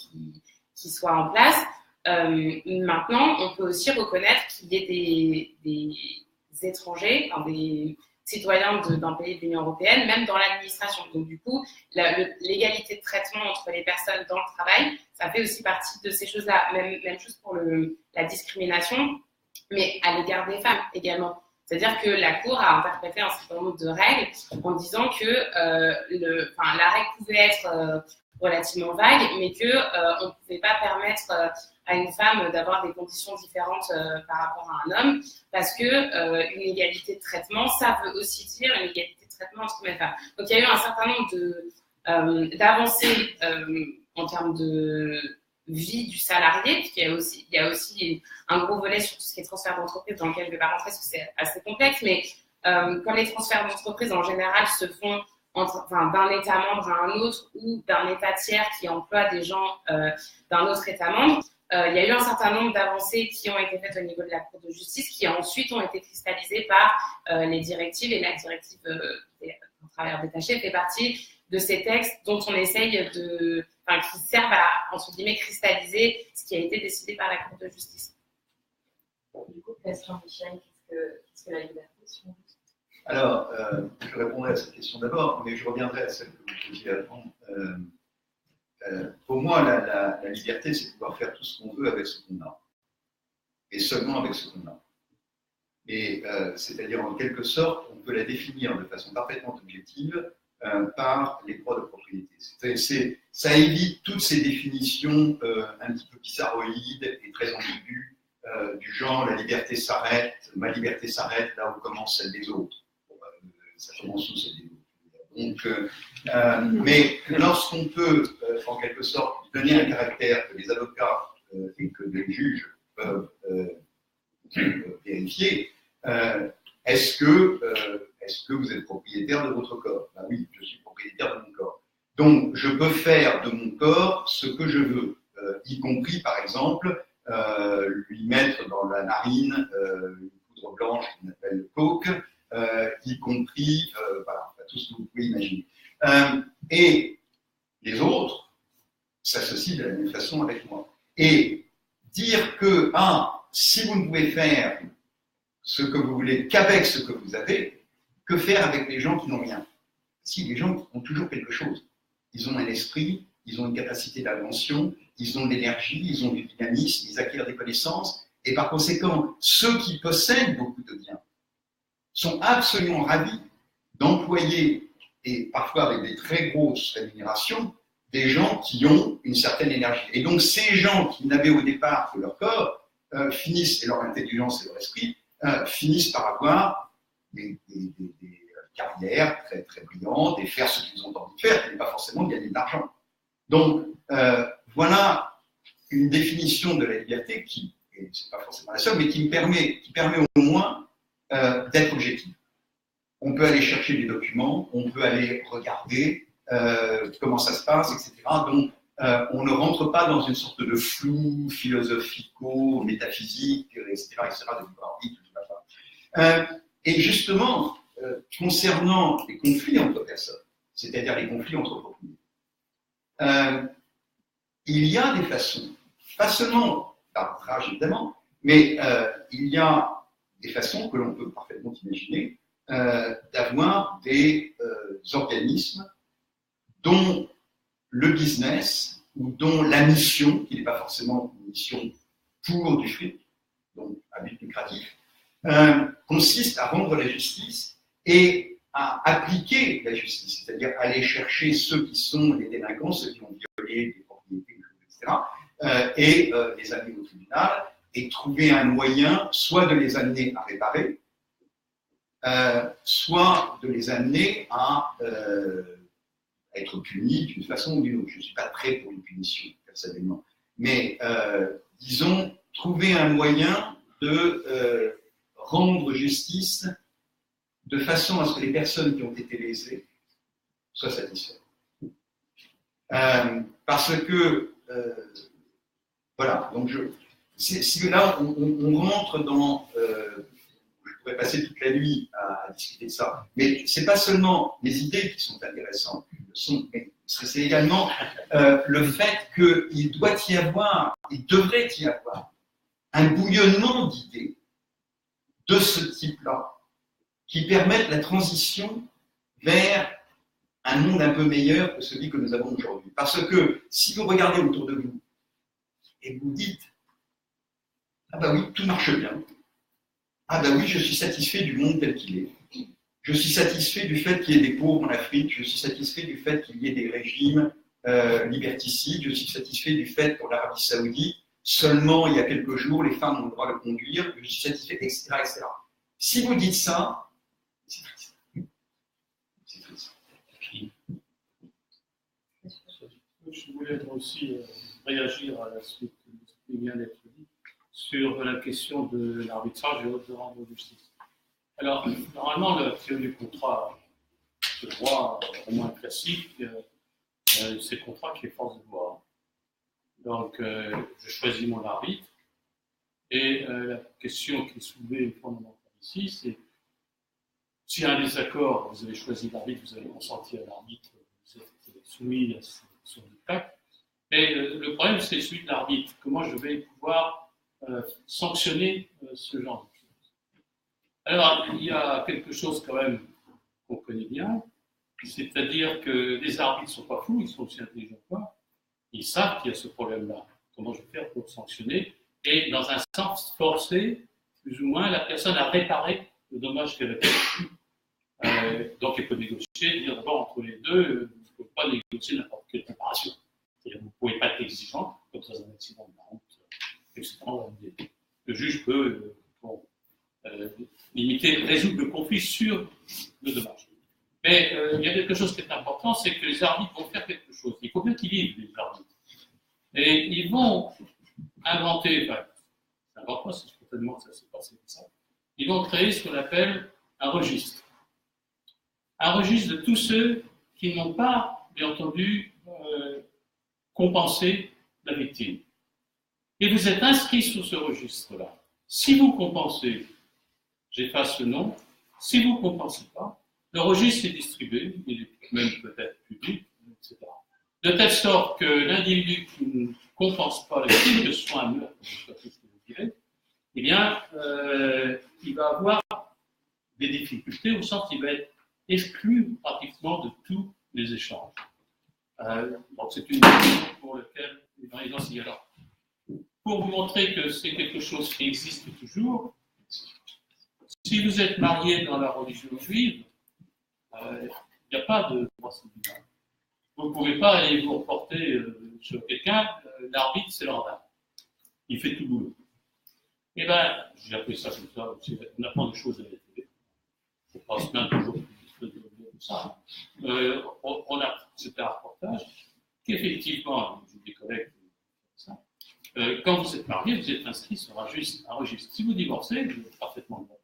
qui soient en place. Maintenant, on peut aussi reconnaître qu'il y ait des étrangers, enfin, des citoyens d'un pays de l'Union européenne, même dans l'administration. Donc du coup, l'égalité de traitement entre les personnes dans le travail, ça fait aussi partie de ces choses-là. Même chose pour la discrimination, mais à l'égard des femmes également. C'est-à-dire que la Cour a interprété un certain nombre de règles en disant que la règle pouvait être relativement vague, mais qu'on ne pouvait pas permettre à une femme d'avoir des conditions différentes par rapport à un homme, parce que une égalité de traitement, ça veut aussi dire une égalité de traitement entre les femmes. Donc il y a eu un certain nombre d'avancées en termes de vie du salarié, puisqu'il y a aussi un gros volet sur tout ce qui est transfert d'entreprise, dans lequel je ne vais pas rentrer parce que c'est assez complexe, mais quand les transferts d'entreprise en général se font d'un État membre à un autre ou d'un État tiers qui emploie des gens d'un autre État membre, il y a eu un certain nombre d'avancées qui ont été faites au niveau de la Cour de justice qui ensuite ont été cristallisées par les directives, et la directive des travailleurs détachés fait partie de ces textes dont on essaye qui servent à, entre guillemets, cristalliser ce qui a été décidé par la Cour de justice. Du coup, Jean-Michel, qu'est-ce que la liberté selon vous ? Alors, je répondrai à cette question d'abord, mais je reviendrai à celle que vous posiez avant. Pour moi, la liberté, c'est de pouvoir faire tout ce qu'on veut avec ce qu'on a. Et seulement avec ce qu'on a. Et c'est-à-dire, en quelque sorte, on peut la définir de façon parfaitement objective par les droits de propriété. Ça évite toutes ces définitions un petit peu bizarroïdes et très ambiguës, du genre la liberté s'arrête, ma liberté s'arrête là où commence celle des autres. Ça commence où celle des autres. Donc, mais lorsqu'on peut, en quelque sorte, donner un caractère que les avocats et que les juges peuvent vérifier, est-ce que vous êtes propriétaire de votre corps ? Ben oui, je suis propriétaire de mon corps. Donc, je peux faire de mon corps ce que je veux, y compris, par exemple, lui mettre dans la narine une poudre blanche qu'on appelle coke, y compris tout ce que vous pouvez imaginer. Et les autres s'associent de la même façon avec moi. Et dire que, si vous ne pouvez faire ce que vous voulez qu'avec ce que vous avez, que faire avec les gens qui n'ont rien ? Si, les gens ont toujours quelque chose. Ils ont un esprit, ils ont une capacité d'invention, ils ont de l'énergie, ils ont du dynamisme, ils acquièrent des connaissances, et par conséquent, ceux qui possèdent beaucoup de biens sont absolument ravis d'employer, et parfois avec des très grosses rémunérations, des gens qui ont une certaine énergie. Et donc, ces gens qui n'avaient au départ que leur corps, finissent, et leur intelligence et leur esprit, finissent par avoir des carrières très, très brillantes et faire ce qu'ils ont envie de faire, et pas forcément gagner de l'argent. Donc, voilà une définition de la liberté qui, et c'est pas forcément la seule, mais qui permet au moins d'être objectif. On peut aller chercher des documents, on peut aller regarder, comment ça se passe, etc. Donc, on ne rentre pas dans une sorte de flou philosophico-métaphysique, etc., de libre arbitre, tout ça. Et justement, concernant les conflits entre personnes, c'est-à-dire les conflits entre propriétés, il y a des façons, pas seulement d'arbitrage évidemment, mais il y a des façons que l'on peut parfaitement imaginer d'avoir des organismes dont le business ou dont la mission, qui n'est pas forcément une mission pour du fric, donc à but lucratif, consiste à rendre la justice et à appliquer la justice, c'est-à-dire aller chercher ceux qui sont les délinquants, ceux qui ont violé des propriétés, etc., et les amener au tribunal et trouver un moyen soit de les amener à réparer, soit de les amener à être punis d'une façon ou d'une autre. Je ne suis pas très pour une punition, personnellement. Mais, disons, trouver un moyen de rendre justice de façon à ce que les personnes qui ont été lésées soient satisfaites. Parce que, voilà, donc si là, on rentre dans... je pourrais passer toute la nuit à discuter de ça, mais ce n'est pas seulement les idées qui sont intéressantes, mais c'est également le fait qu'il doit y avoir, il devrait y avoir un bouillonnement d'idées de ce type-là qui permettent la transition vers un monde un peu meilleur que celui que nous avons aujourd'hui. Parce que si vous regardez autour de vous et vous dites « Ah bah oui, tout marche bien. Ah bah oui, je suis satisfait du monde tel qu'il est. Je suis satisfait du fait qu'il y ait des pauvres en Afrique. Je suis satisfait du fait qu'il y ait des régimes liberticides. Je suis satisfait du fait qu'en Arabie Saoudite, seulement il y a quelques jours, les femmes ont le droit de conduire. Je suis satisfait, etc., etc. » Si vous dites ça, c'est triste. C'est triste. Je voulais aussi réagir à la suite de ce qui vient d'être dit sur la question de l'arbitrage et de rendre justice. Alors, normalement, la théorie du contrat de droit vraiment classique, c'est le contrat qui est force de loi. Donc, je choisis mon arbitre, et la question qui est soulevée fondamentalement ici, c'est s'il y a un désaccord, vous avez choisi l'arbitre, vous avez consenti à l'arbitre, vous êtes soumis à son dictat. Mais le problème, c'est celui de l'arbitre. Comment je vais pouvoir sanctionner ce genre de choses? Alors, il y a quelque chose quand même qu'on connaît bien, c'est-à-dire que les arbitres ne sont pas fous, ils sont aussi intelligents que moi. Ils savent qu'il y a ce problème-là. Comment je vais faire pour sanctionner? Et dans un sens forcé, plus ou moins, la personne a réparé le dommage qu'elle a fait. Donc, il faut négocier, dire d'abord entre les deux, il ne faut pas négocier n'importe quelle réparation. C'est-à-dire, vous ne pouvez pas être exigeant, comme dans un accident de la route, etc. Le juge peut résoudre le conflit sur le dommage. Mais il y a quelque chose qui est important, c'est que les arbitres vont faire quelque chose. Il faut bien qu'ils vivent, les arbitres. Et ils vont inventer, enfin, c'est important, c'est spontanément que ça s'est passé comme ça, ils vont créer ce qu'on appelle un registre. Un registre de tous ceux qui n'ont pas, bien entendu, compensé la victime. Et vous êtes inscrit sur ce registre-là. Si vous compensez, j'efface le nom. Si vous ne compensez pas, le registre est distribué, il est même peut-être public, etc. De telle sorte que l'individu qui ne compense pas la victime, que ce soit un meurtre, que ce soit tout ce que vous direz, eh bien, il va avoir des difficultés au sens qu'il va être exclu pratiquement de tous les échanges. Donc c'est une raison pour laquelle les gens s'y alors. Pour vous montrer que c'est quelque chose qui existe toujours, si vous êtes marié dans la religion juive, il n'y a pas de droit civil. Vous ne pouvez pas aller vous reporter sur quelqu'un, l'arbitre c'est l'ordre. Il fait tout le boulot. Eh bien, j'ai appris ça comme ça, on apprend des choses à la télé. Je pense bien toujours de ça. C'était un reportage qu'effectivement, j'ai des collègues qui font ça. Quand vous êtes marié, vous êtes inscrit sur un registre. Si vous divorcez, vous êtes parfaitement divorcé.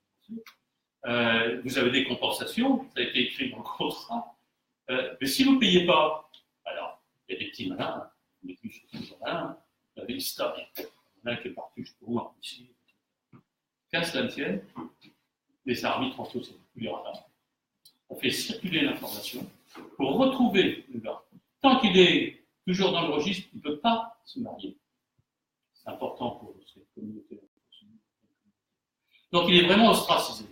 Vous avez des compensations, ça a été écrit dans le contrat. Mais si vous ne payez pas, alors, il y a des petits malins, mais plus je suis toujours malin, vous avez l'histoire, il y en a qui est parti jusqu'au bout, en Russie. Qu'à cela ne tienne, les arbitres entre eux, c'est plus les radars. On fait circuler l'information pour retrouver le gars. Tant qu'il est toujours dans le registre, il ne peut pas se marier. C'est important pour cette communauté. Donc il est vraiment ostracisé.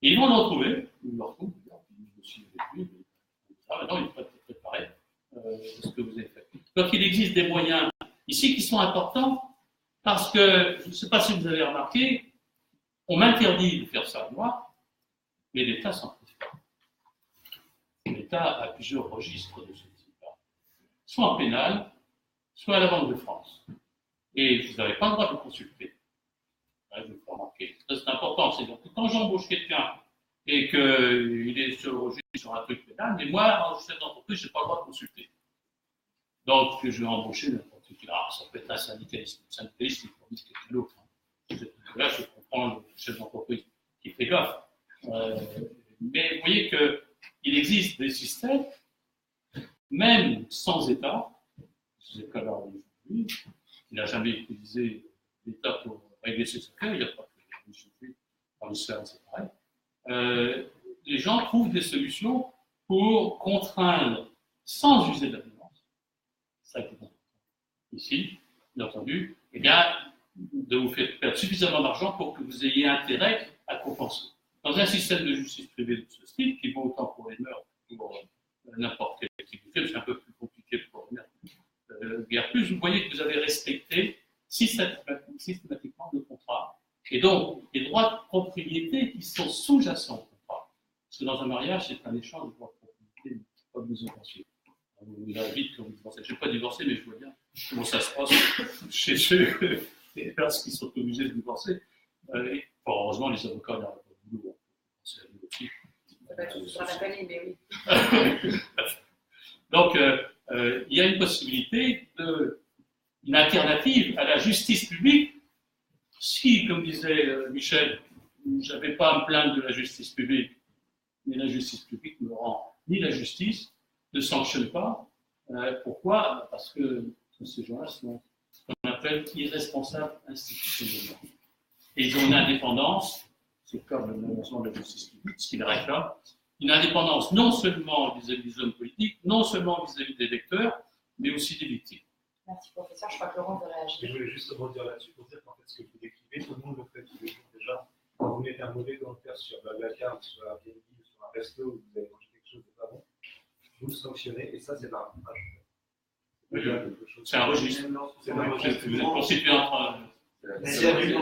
Et ils vont le retrouver, ils le retrouvent, je suis avec lui, maintenant il faut préparer ce que vous avez fait. Donc il existe des moyens ici qui sont importants parce que, je ne sais pas si vous avez remarqué, on m'interdit de faire ça moi, mais l'État s'en prive pas. L'État a plusieurs registres de ce type-là, soit en pénal, soit à la Banque de France. Et vous n'avez pas le droit de consulter. Là, je vous fais remarquer. Ça, c'est important. C'est-à-dire que quand j'embauche quelqu'un et qu'il est sur le registre sur un truc pénal, mais moi, en chef d'entreprise, je n'ai pas le droit de consulter. Donc, je vais embaucher n'importe qui. Alors, ça peut être un syndicaliste. Le syndicaliste, il faut dire quelqu'un d'autre. Là, je comprends le chef d'entreprise qui fait gaffe. Mais vous voyez qu'il existe des systèmes, même sans État, ces écoles-là aujourd'hui, il n'a jamais utilisé l'État pour régler ses affaires, il n'y a pas que les souffler dans l'islam, c'est pareil. Les gens trouvent des solutions pour contraindre, sans user de la violence, ça qui est important. Ici, bien entendu, eh bien, de vous faire perdre suffisamment d'argent pour que vous ayez intérêt à compenser. Dans un système de justice privée de ce style, qui vaut autant pour les mœurs que pour n'importe quelle activité, c'est un peu plus compliqué pour les mœurs. Bien plus, vous voyez que vous avez respecté systématiquement le contrat, et donc les droits de propriété qui sont sous-jacents au contrat. Parce que dans un mariage, c'est un échange de droits de propriété, pas de maison foncière. Vous la vite quand vous divorcez. Je ne vais pas divorcer, mais je vois bien comment ça se passe chez ceux et lorsqu'ils sont obligés de divorcer. Heureusement, les avocats n'arrêtent pas de boulot. C'est la vie aussi. Ça va être sur la famille, mais oui. Donc, il y a une possibilité, une alternative à la justice publique. Si, comme disait Michel, je n'avais pas à me plaindre de la justice publique, mais la justice publique ne rend ni la justice, ne sanctionne pas. Pourquoi ? Parce que ces gens-là sont ce qu'on appelle irresponsables institutionnellement. Et ils ont une indépendance, c'est comme le lancement de la justice publique, ce qu'ils réclament, une indépendance non seulement vis-à-vis des hommes politiques, non seulement vis-à-vis des lecteurs, mais aussi des victimes. Merci professeur, je crois que Laurent veut réagir. Je voulais juste rebondir là-dessus pour dire qu'en fait ce que vous décrivez, tout le monde le fait tous les jours déjà. Quand vous mettez un mauvais commentaire sur Blablacar, sur Airbnb, sur un resto où vous avez mangé quelque chose de pas bon, vous le sanctionnez et ça c'est l'arbitrage. C'est un registre. C'est un registre. Vous êtes constitué entre. S'il y a du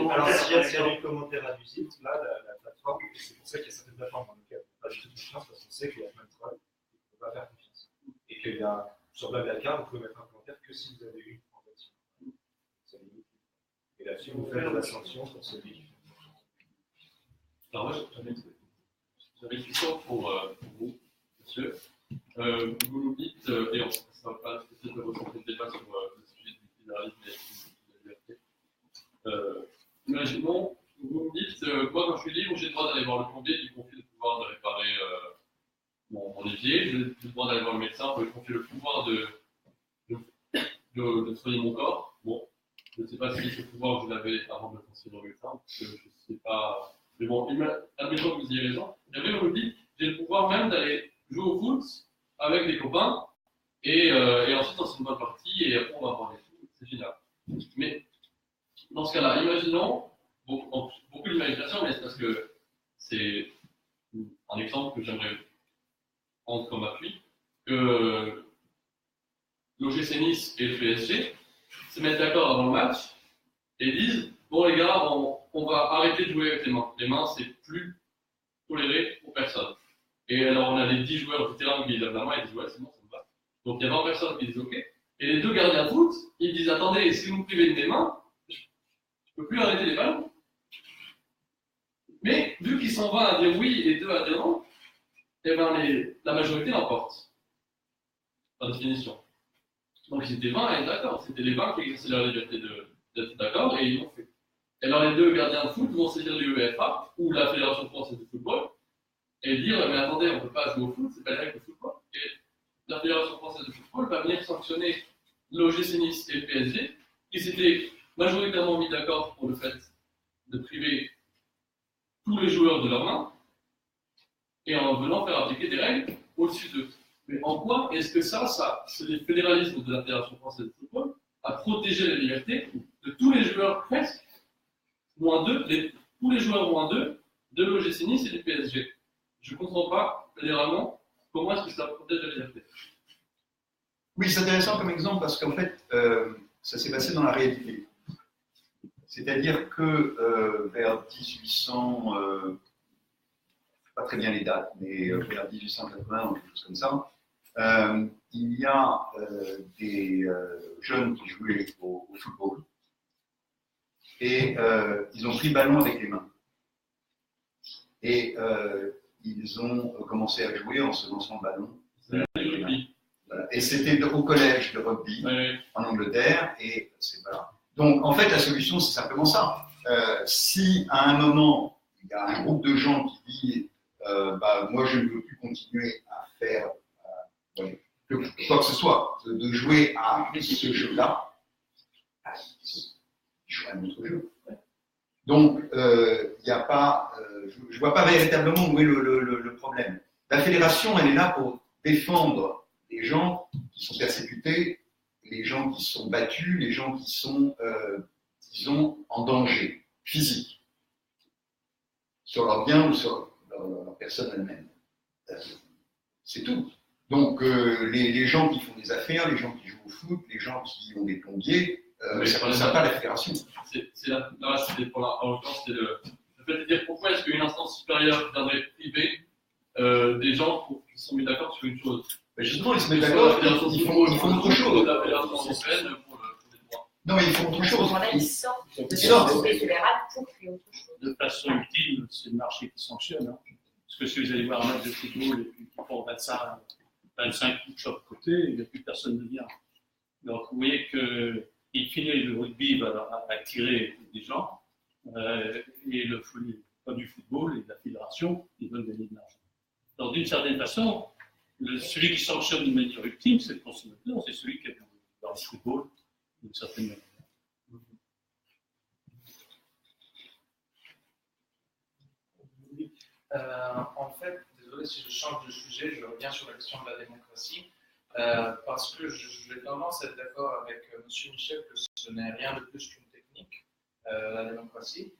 commentaire abusif, là la plateforme, c'est pour ça qu'il y a certaines plateformes dans lesquelles on n'a pas du tout confiance parce qu'on sait qu'il y a plein de trolls et qu'on ne peut pas faire confiance. Et qu'il y a sur Blablacar, vous pouvez mettre un commentaire que si vous avez eu une transaction. Et là-dessus, vous faites la sanction pour celui qui fait. Alors moi, j'avais une question pour vous, monsieur. Vous nous dites, et on ne va pas peut-être recentrer le débat sur le sujet du libéralisme et de la liberté. Imaginons, vous me dites, moi quand je suis libre, j'ai le droit d'aller voir le plombier, lui confier le pouvoir de réparer mon évier, j'ai le droit d'aller voir le médecin pour lui confier le pouvoir de soigner mon corps. Bon, je ne sais pas si ce pouvoir vous l'avez avant de le confier au médecin, parce que je ne sais pas. Mais bon, admettons que vous ayez raison. Et après, vous me dites, j'ai le pouvoir même d'aller jouer au foot avec des copains, et ensuite on se fait une bonne partie, et après on va voir les foot. C'est génial. Mais dans ce cas-là, imaginons, beaucoup d'imagination, mais c'est parce que c'est un exemple que j'aimerais prendre comme appui, que l'OGC Nice et le PSG se mettent d'accord avant le match et disent bon les gars, on va arrêter de jouer avec les mains. Les mains, c'est plus toléré pour personne. Et alors on a les 10 joueurs du terrain qui lèvent la main et disent ouais c'est bon, ça me va. Donc il y a 20 personnes qui disent ok. Et les deux gardiens de foot, ils disent attendez, si vous me privez de mes mains, je ne peux plus arrêter les ballons. Mais vu qu'ils sont 20 à dire oui et 2 à dire non, eh ben la majorité l'emporte. Par définition. Donc ils étaient 20 à être d'accord. C'était les 20 qui exerçaient leur liberté d'être d'accord et ils l'ont fait. Et alors les deux gardiens de foot vont saisir l'UEFA ou la Fédération française de football et dire mais attendez, on ne peut pas jouer au foot, c'est pas la règle de football. Et la Fédération française de football va venir sanctionner l'OGC Nice et le PSG, qui s'étaient majoritairement mis d'accord pour le fait de priver tous les joueurs de leurs mains, et en venant faire appliquer des règles au-dessus d'eux. Mais en quoi est-ce que ça c'est le fédéralisme de la Fédération française de football à protéger la liberté de tous les joueurs presque, tous les joueurs -2 de l'OGC Nice et du PSG. Je ne comprends pas, fédéralement, comment est-ce que ça protège la liberté. Oui, c'est intéressant comme exemple parce qu'en fait, ça s'est passé dans la réalité. C'est-à-dire que vers 1800, pas très bien les dates, mais vers 1880 ou quelque chose comme ça, il y a des jeunes qui jouaient au football et ils ont pris le ballon avec les mains. Et ils ont commencé à jouer en se lançant le ballon. Voilà. Et c'était au collège de rugby en Angleterre. Et c'est voilà. Donc en fait, la solution, c'est simplement ça. Si à un moment, il y a un groupe de gens qui dit moi, je ne veux plus continuer à faire quoi que ce soit, de jouer à ce jeu-là, ils jouent à un autre jeu. Donc, il n'y a pas, je ne vois pas véritablement où est le problème. La fédération, elle est là pour défendre les gens qui sont persécutés, les gens qui sont battus, les gens qui sont, disons, en danger physique, sur leur bien ou sur leur personne elle-même. C'est tout. Donc, les gens qui font des affaires, les gens qui jouent au foot, les gens qui ont des plombiers, ça ne concerne pas la fédération. En l'occurrence, c'est le fait de dire pourquoi est-ce qu'une instance supérieure viendrait priver des gens qui sont mis d'accord sur une chose. Mais justement, ils se mettent d'accord, ils font autre chose. Non, mais ils font autre chose. Ils sortent de l'esprit fédéral pour créer autre chose. De façon ultime, c'est le marché qui sanctionne. Hein. Parce que si vous allez voir un match de football et puis qu'ils font 25 coups de chaque côté, il n'y a plus personne de bien. Donc vous voyez que, in fine, le rugby va attirer des gens, et pas du football et de la fédération, ils veulent gagner de l'argent. Donc d'une certaine façon, celui qui sanctionne de manière ultime, c'est le consommateur, c'est celui qui est dans le football, d'une certaine manière. En fait, désolé si je change de sujet, je reviens sur la question de la démocratie, parce que j'ai tendance à être d'accord avec M. Michel que ce n'est rien de plus qu'une technique, la démocratie.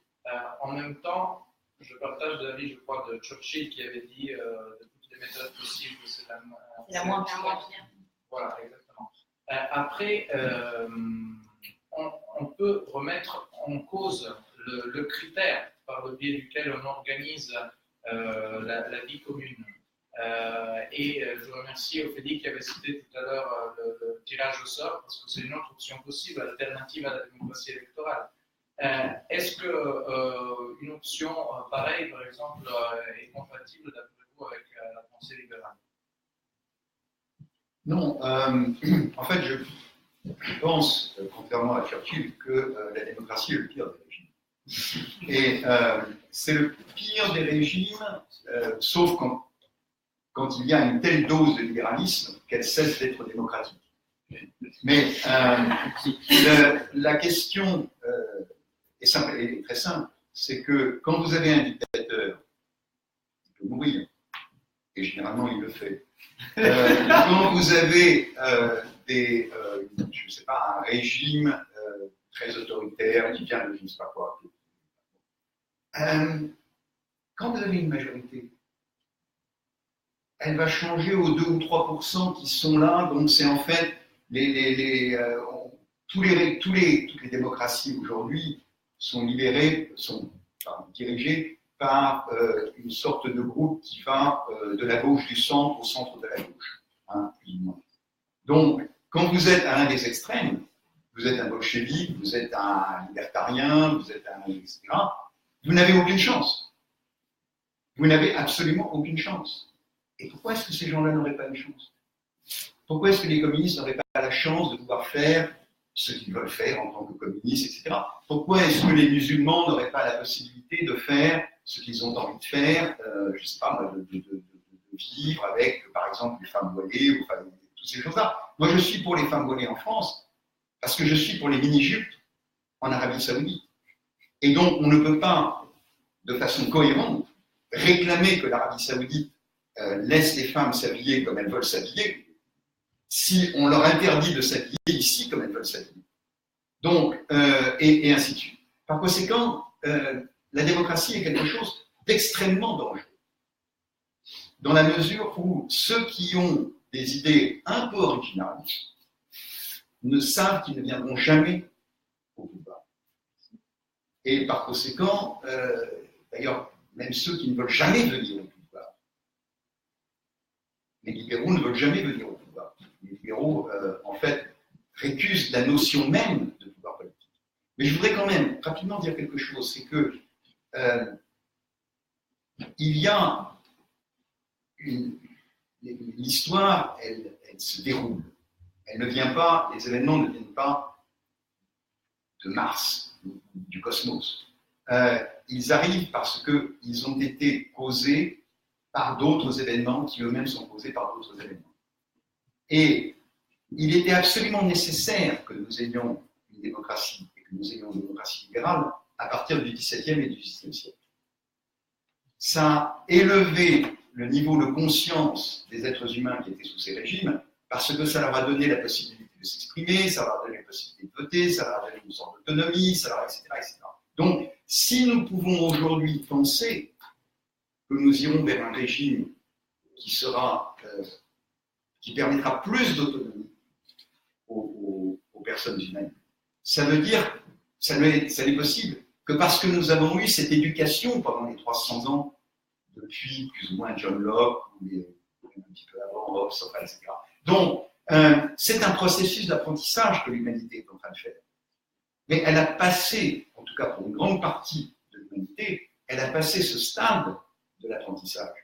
En même temps, je partage l'avis, je crois, de Churchill qui avait dit de toutes les méthodes possibles, c'est la moins pire. Voilà, exactement. Après, on peut remettre en cause le critère par le biais duquel on organise la vie commune. Et je remercie Ophélie qui avait cité tout à l'heure le tirage au sort, parce que c'est une autre option possible, alternative à la démocratie électorale. Est-ce qu'une option pareille, par exemple, est compatible, d'après vous, avec la pensée libérale? Non. En fait, je pense, contrairement à Churchill, que la démocratie est le pire des régimes. Et c'est le pire des régimes, sauf quand il y a une telle dose de libéralisme qu'elle cesse d'être démocratique. Mais la question est très simple, c'est que quand vous avez un dictateur, il peut mourir, et généralement il le fait. Quand vous avez je ne sais pas, un régime très autoritaire qui vient de je ne sais pas quoi, quand vous avez une majorité, elle va changer aux 2 ou 3% qui sont là, donc c'est en fait toutes les démocraties aujourd'hui sont dirigées par une sorte de groupe qui va de la gauche du centre au centre de la gauche, hein, plus ou moins. Donc, quand vous êtes à l'un des extrêmes, vous êtes un bolchevique, vous êtes un libertarien, vous êtes un etc., vous n'avez aucune chance. Vous n'avez absolument aucune chance. Et pourquoi est-ce que ces gens-là n'auraient pas une chance? Pourquoi est-ce que les communistes n'auraient pas la chance de pouvoir faire ce qu'ils veulent faire en tant que communistes, etc. Pourquoi est-ce que les musulmans n'auraient pas la possibilité de faire ce qu'ils ont envie de faire, je ne sais pas, de vivre avec, par exemple, les femmes voilées ou enfin, toutes ces choses-là. Moi, je suis pour les femmes voilées en France parce que je suis pour les mini-jupes en Arabie Saoudite. Et donc, on ne peut pas, de façon cohérente, réclamer que l'Arabie Saoudite laisse les femmes s'habiller comme elles veulent s'habiller si on leur interdit de s'habiller ici comme elles veulent s'habiller. Donc, et ainsi de suite. Par conséquent, la démocratie est quelque chose d'extrêmement dangereux, dans la mesure où ceux qui ont des idées un peu originales ne savent qu'ils ne viendront jamais au pouvoir. Et par conséquent, d'ailleurs, même ceux qui ne veulent jamais venir au pouvoir, les libéraux ne veulent jamais venir au pouvoir. Les libéraux, en fait, récusent la notion même de pouvoir politique. Mais je voudrais quand même rapidement dire quelque chose, c'est que il y a l'histoire, elle se déroule. Elle ne vient pas, les événements ne viennent pas de Mars, du cosmos. Ils arrivent parce qu'ils ont été causés par d'autres événements qui eux-mêmes sont causés par d'autres événements. Et il était absolument nécessaire que nous ayons une démocratie, et que nous ayons une démocratie libérale à partir du XVIIe et du XVIIIe siècle. Ça a élevé le niveau de conscience des êtres humains qui étaient sous ces régimes, parce que ça leur a donné la possibilité de s'exprimer, ça leur a donné la possibilité de voter, ça leur a donné une sorte d'autonomie, etc., etc. Donc, si nous pouvons aujourd'hui penser que nous irons vers un régime qui permettra plus d'autonomie aux personnes humaines, ça veut dire, ça n'est possible que parce que nous avons eu cette éducation pendant les 300 ans, depuis plus ou moins John Locke, ou un petit peu avant Hobbes, enfin, etc. Donc, c'est un processus d'apprentissage que l'humanité est en train de faire. Mais elle a passé, en tout cas pour une grande partie de l'humanité, elle a passé ce stade de l'apprentissage.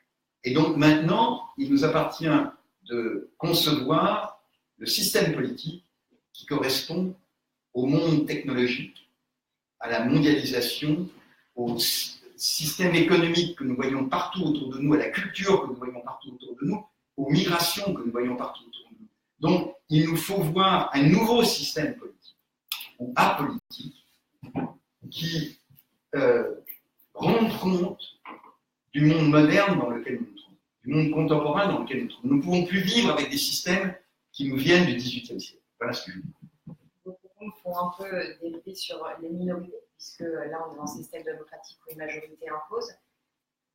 Et donc maintenant, il nous appartient de concevoir le système politique qui correspond au monde technologique, à la mondialisation, au système économique que nous voyons partout autour de nous, à la culture que nous voyons partout autour de nous, aux migrations que nous voyons partout autour de nous. Donc, il nous faut voir un nouveau système politique, ou apolitique, qui rende compte du monde moderne dans lequel nous nous trouvons, du monde contemporain dans lequel nous nous trouvons. Nous ne pouvons plus vivre avec des systèmes qui nous viennent du XVIIIe siècle. Voilà ce que je veux dire. Beaucoup font un peu développer sur les minorités, puisque là, on est dans un système démocratique où une majorité impose.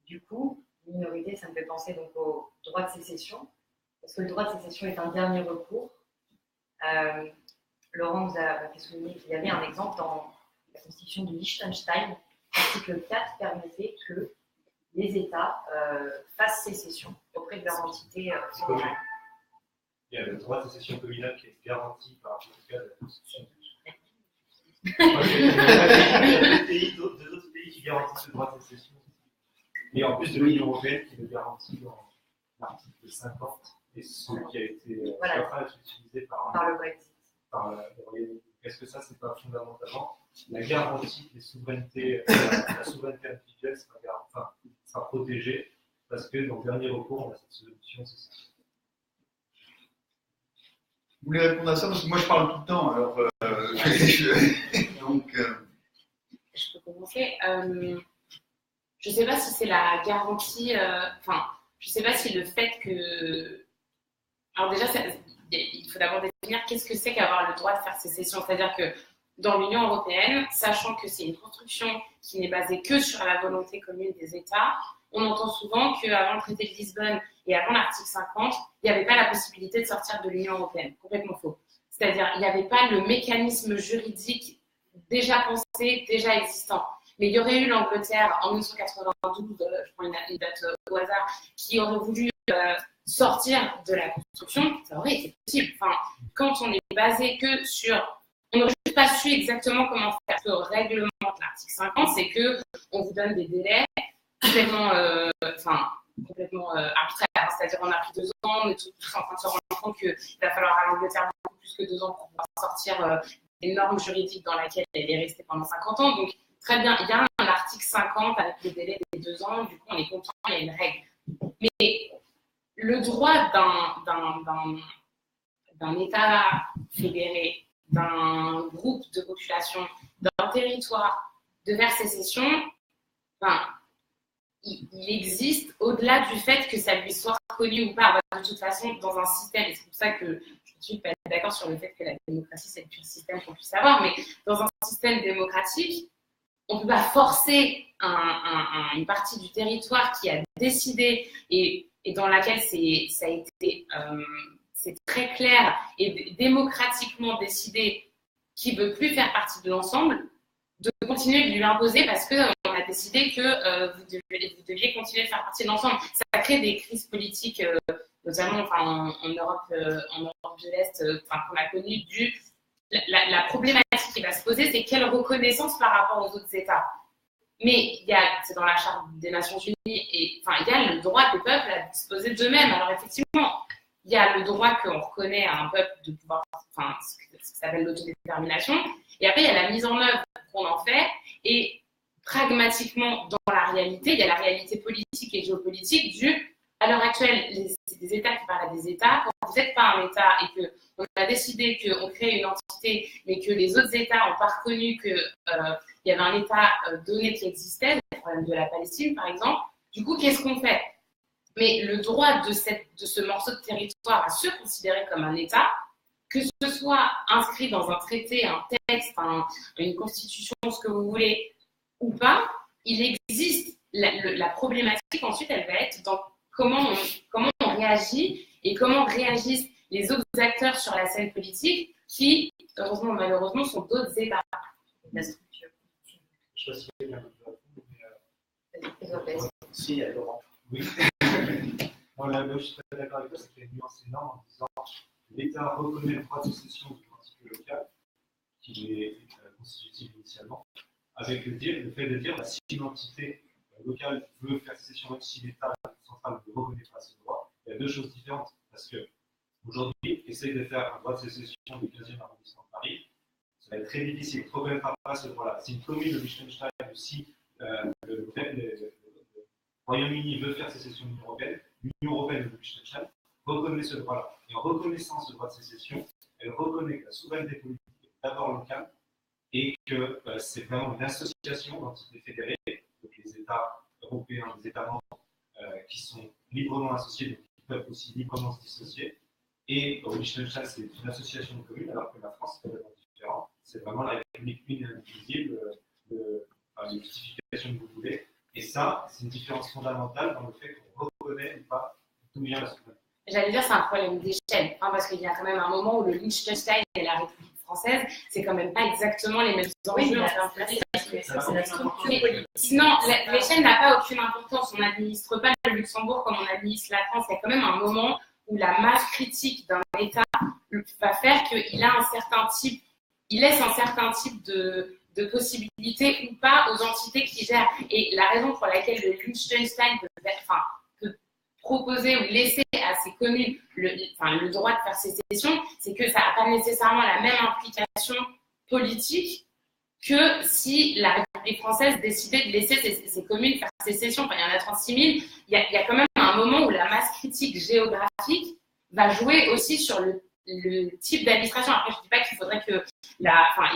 Du coup, minorité, ça me fait penser donc au droit de sécession, parce que le droit de sécession est un dernier recours. Laurent vous a fait souligner qu'il y avait un exemple dans la constitution du Liechtenstein. L'article 4 permettait que les États fassent sécession auprès de leur entité souveraine. Il y a le droit de sécession communale qui est garanti par la Constitution. Il y a d'autres pays qui garantissent le droit de sécession. Et en plus de l'Union européenne qui le garantit dans l'article 50, et ce qui a été utilisé par le Brexit. Par le Royaume-Uni. Est-ce que ça, c'est pas fondamentalement la garantie des souverainetés, la souveraineté individuelle sera protégée, parce que dans le dernier recours, on a cette solution, c'est ça. Vous voulez répondre à ça? Parce que moi, je parle tout le temps, alors donc... Je peux commencer. Je ne sais pas si c'est la garantie, je ne sais pas si le fait que... Alors déjà, il faut d'abord définir qu'est-ce que c'est qu'avoir le droit de faire sécession. C'est-à-dire que dans l'Union européenne, sachant que c'est une construction qui n'est basée que sur la volonté commune des États, on entend souvent qu'avant le traité de Lisbonne et avant l'article 50, il n'y avait pas la possibilité de sortir de l'Union européenne. Complètement faux. C'est-à-dire qu'il n'y avait pas le mécanisme juridique déjà pensé, déjà existant. Mais il y aurait eu l'Angleterre en 1992, je prends une date au hasard, qui aurait voulu sortir de la construction, ça aurait été possible. Enfin, quand on est basé que sur... On n'aurait juste pas su exactement comment faire. Le règlement de l'article 50, c'est qu'on vous donne des délais complètement arbitraires. C'est-à-dire on a pris 2 ans, on est tous en train de se rendre compte qu'il va falloir à l'Angleterre beaucoup plus que 2 ans pour pouvoir sortir des normes juridiques dans lesquelles elle est restée pendant 50 ans. Donc, très bien, il y a un article 50 avec le délai des 2 ans, du coup on est content, il y a une règle. Mais le droit d'un État fédéré, d'un groupe de population, d'un territoire de faire sécession, enfin, il existe au-delà du fait que ça lui soit reconnu ou pas. De toute façon, dans un système, et c'est pour ça que je ne suis pas d'accord sur le fait que la démocratie, c'est le pire système qu'on puisse avoir, mais dans un système démocratique, on ne peut pas forcer une partie du territoire qui a décidé et dans laquelle ça a été c'est très clair et démocratiquement décidé qui ne veut plus faire partie de l'ensemble, de continuer de lui imposer parce qu'on a décidé que vous deviez continuer de faire partie de l'ensemble. Ça crée des crises politiques, notamment en Europe de l'Est, qu'on a connues la problématique qui va se poser, c'est quelle reconnaissance par rapport aux autres États. Mais c'est dans la Charte des Nations Unies, et il y a le droit des peuples à disposer d'eux-mêmes. Alors effectivement, il y a le droit qu'on reconnaît à un peuple de pouvoir, ce qui s'appelle l'autodétermination, et après il y a la mise en œuvre qu'on en fait, et pragmatiquement dans la réalité, il y a la réalité politique et géopolitique à l'heure actuelle, c'est des États qui parlent à des États. Quand vous n'êtes pas un État et qu'on a décidé qu'on crée une entité, mais que les autres États n'ont pas reconnu qu'il y avait un État donné qui existait, le problème de la Palestine par exemple, du coup, qu'est-ce qu'on fait? Mais le droit de ce morceau de territoire à se considérer comme un État, que ce soit inscrit dans un traité, un texte, une constitution, ce que vous voulez, ou pas, il existe. La problématique ensuite, elle va être dans comment on réagit et comment réagissent les autres acteurs sur la scène politique qui, heureusement ou malheureusement, sont d'autres États. La structure. Je sais pas si bien Si, Laurent. Oui. Je suis très d'accord avec toi, ça fait une nuance énorme en disant que l'État reconnaît le droit de sécession du particulier local, qui est constitutif initialement, avec le fait de dire si une entité locale veut faire sécession, même si l'État central ne reconnaît pas ce droit, il y a deux choses différentes. Parce que aujourd'hui, essayer de faire un droit de sécession du 15e arrondissement de Paris, ça va être très difficile. Il ne reconnaîtra pas ce droit-là. Si une commune de Liechtenstein ou si le Royaume-Uni veut faire sécession de l'Union européenne, l'Union européenne de Liechtenstein reconnaît ce droit-là. Et en reconnaissant ce droit de sécession, elle reconnaît que la souveraineté politique est d'abord locale et que c'est vraiment une association d'entités fédérées, donc les États européens, les États membres qui sont librement associés, donc qui peuvent aussi librement se dissocier. Et au Liechtenstein, c'est une association de communes, alors que la France, c'est complètement différent. C'est vraiment la République une et indivisible, les justifications que vous voulez. Et ça, c'est une différence fondamentale dans le fait qu'on reconnaît ou pas d'où vient la souveraineté. J'allais dire, c'est un problème d'échelle, parce qu'il y a quand même un moment où le Liechtenstein et la République française, c'est quand même pas exactement les mêmes enjeux. C'est la structure politique. Sinon, l'échelle n'a pas aucune importance. On n'administre pas le Luxembourg comme on administre la France. Il y a quand même un moment où la masse critique d'un État va faire qu'il a il laisse un certain type de possibilités ou pas aux entités qui gèrent. Et la raison pour laquelle le Liechtenstein peut proposer ou laisser à ses communes le droit de faire sécession, c'est que ça n'a pas nécessairement la même implication politique que si la République française décidait de laisser ses communes faire sécession. Il y en a 36 000. Il y a quand même un moment où la masse critique géographique va jouer aussi sur le type d'administration. Après, je ne dis pas qu'il faudrait que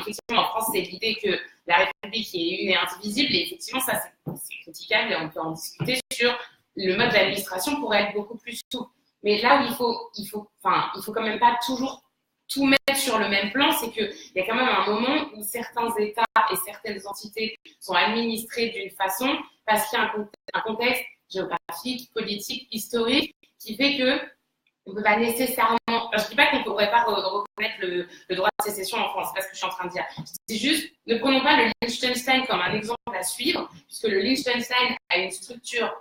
effectivement, en France, c'est l'idée que la République est une et indivisible, et effectivement, ça, c'est critiquable et on peut en discuter sur le mode d'administration pourrait être beaucoup plus souple. Mais là où il faut quand même pas toujours tout mettre sur le même plan, c'est qu'il y a quand même un moment où certains États et certaines entités sont administrés d'une façon parce qu'il y a un contexte géographique, politique, historique qui fait que on ne peut pas nécessairement. Je ne dis pas qu'on ne pourrait pas reconnaître le droit de sécession en France, c'est pas ce que je suis en train de dire. C'est juste, ne prenons pas le Liechtenstein comme un exemple à suivre, puisque le Liechtenstein a une structure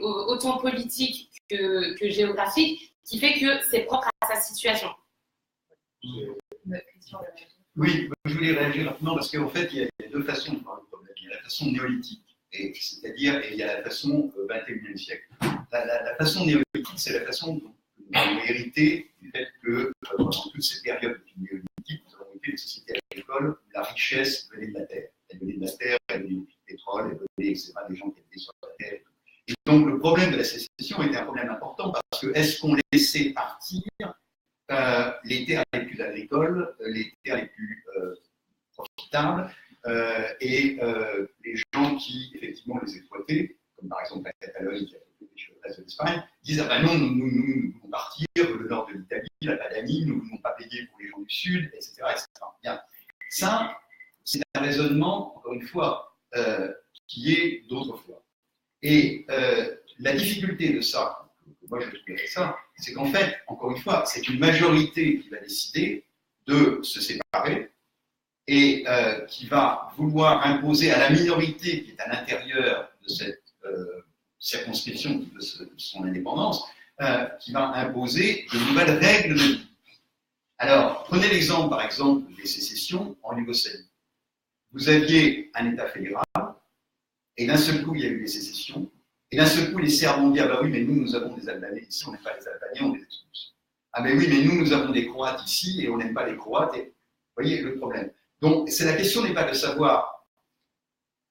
autant politique que géographique, qui fait que c'est propre à sa situation. Oui, je voulais réagir rapidement parce qu'en fait, il y a deux façons de voir le problème. Il y a la façon néolithique, c'est-à-dire il y a la façon 21e siècle. La façon néolithique, c'est la façon dont nous avons hérité du fait que pendant toute cette période néolithique, nous avons été une société agricole où la richesse venait de la terre. Elle venait de la terre, elle venait du pétrole, elle venait, etc., des gens qui étaient sur la terre. Et donc, le problème de la sécession était un problème important parce que est-ce qu'on laissait partir les terres les plus agricoles, les terres les plus profitables, et les gens qui, effectivement, les exploitaient, comme par exemple la Catalogne qui a fait le reste de l'Espagne, disent « Ah ben non, nous voulons partir, le nord de l'Italie, la Padanie, nous ne voulons pas payer pour les gens du Sud, etc. etc. » Bien. Ça, c'est un raisonnement, encore une fois, qui est d'autrefois. Et la difficulté de ça, moi je trouverais ça, c'est qu'en fait, encore une fois, c'est une majorité qui va décider de se séparer et qui va vouloir imposer à la minorité qui est à l'intérieur de cette circonscription de son indépendance, qui va imposer de nouvelles règles de vie. Alors, prenez l'exemple, par exemple, des sécessions en Yougoslavie. Vous aviez un État fédéral, et d'un seul coup, il y a eu des sécessions, et d'un seul coup, les Serbes ont dit « Ah ben oui, mais nous avons des Albanais ici, on n'aime pas les Albanais, on les expulse. Ah ben oui, mais nous avons des Croates ici, et on n'aime pas les Croates. » Et vous voyez le problème. Donc, la question n'est pas de savoir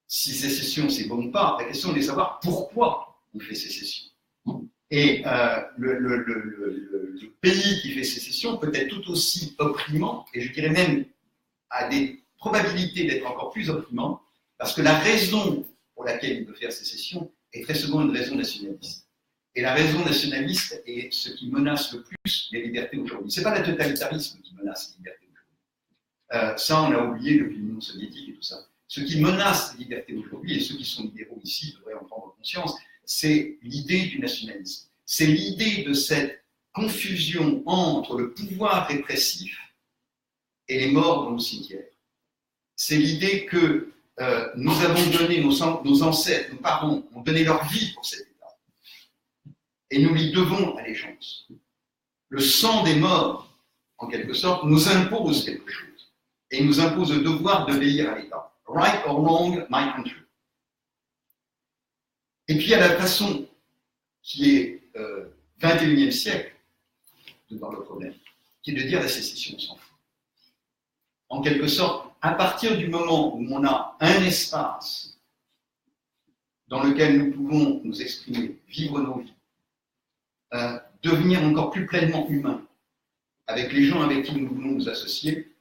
si sécession c'est bon ou pas, la question est de savoir pourquoi on fait sécession. Et le pays qui fait sécession peut être tout aussi opprimant, et je dirais même a des probabilités d'être encore plus opprimant, parce que la raison pour laquelle il veut faire sécession est très souvent une raison nationaliste. Et la raison nationaliste est ce qui menace le plus les libertés aujourd'hui. Ce n'est pas le totalitarisme qui menace les libertés aujourd'hui. Ça, on l'a oublié depuis l'Union soviétique et tout ça. Ce qui menace les libertés aujourd'hui, et ceux qui sont libéraux ici devraient en prendre conscience, c'est l'idée du nationalisme. C'est l'idée de cette confusion entre le pouvoir répressif et les morts dans le cimetière. C'est l'idée que nous avons donné, nos ancêtres, nos parents ont donné leur vie pour cet État. Et nous lui devons allégeance. Le sang des morts, en quelque sorte, nous impose quelque chose. Et il nous impose le devoir d'obéir à l'État. Right or wrong, my country. Et puis il y a la façon qui est 21e siècle dans le problème, qui est de dire la sécession, on s'en fout. En quelque sorte, à partir du moment où on a un espace dans lequel nous pouvons nous exprimer, vivre nos vies, devenir encore plus pleinement humains, avec les gens avec qui nous voulons nous associer,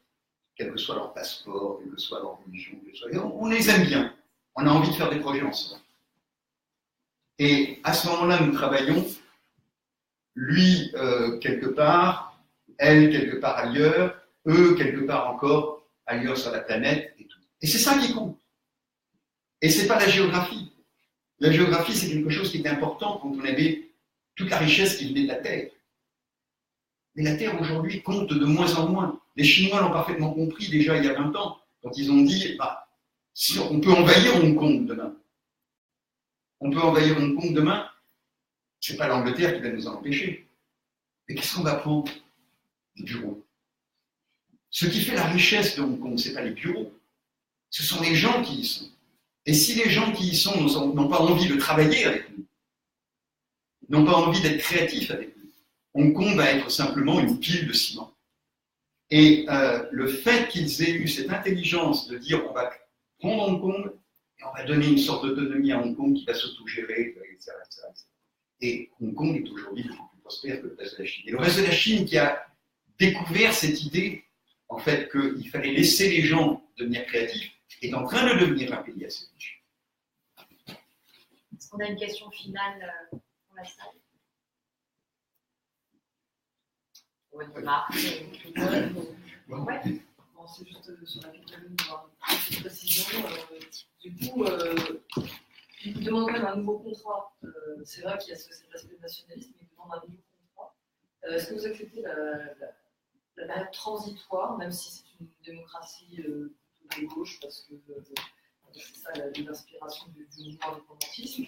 quel que soit leur passeport, quelle que soit leur religion, on les aime bien, on a envie de faire des projets ensemble. Et à ce moment-là, nous travaillons, lui quelque part, elle quelque part ailleurs, eux quelque part encore ailleurs sur la planète et tout. Et c'est ça qui compte. Et c'est pas la géographie. La géographie, c'est quelque chose qui est important quand on avait toute la richesse qui venait de la Terre. Mais la Terre aujourd'hui compte de moins en moins. Les Chinois l'ont parfaitement compris déjà il y a 20 ans, quand ils ont dit si on peut envahir Hong Kong demain. On peut envahir Hong Kong demain, c'est pas l'Angleterre qui va nous en empêcher. Mais qu'est-ce qu'on va prendre? Des bureaux. Ce qui fait la richesse de Hong Kong, ce n'est pas les bureaux, ce sont les gens qui y sont. Et si les gens qui y sont n'ont pas envie de travailler avec nous, n'ont pas envie d'être créatifs avec nous, Hong Kong va être simplement une pile de ciment. Et le fait qu'ils aient eu cette intelligence de dire on va prendre Hong Kong et on va donner une sorte d'autonomie à Hong Kong qui va s'autogérer, etc., etc. Et Hong Kong est aujourd'hui beaucoup plus prospère que le reste de la Chine. Et le reste de la Chine qui a découvert cette idée, en fait, qu'il fallait laisser les gens devenir créatifs, est en train de devenir un pays assez riche. Est-ce qu'on a une question finale pour la salle? Ouais. Bon, c'est juste sur la Catalogne, une petite précision. Du coup, il vous demande quand même un nouveau contrat. C'est vrai qu'il y a cet aspect nationalisme, mais il vous demande un nouveau contrat. Est-ce que vous acceptez la période transitoire, même si c'est une démocratie de gauche, parce que c'est ça l'inspiration du mouvement indépendantisme,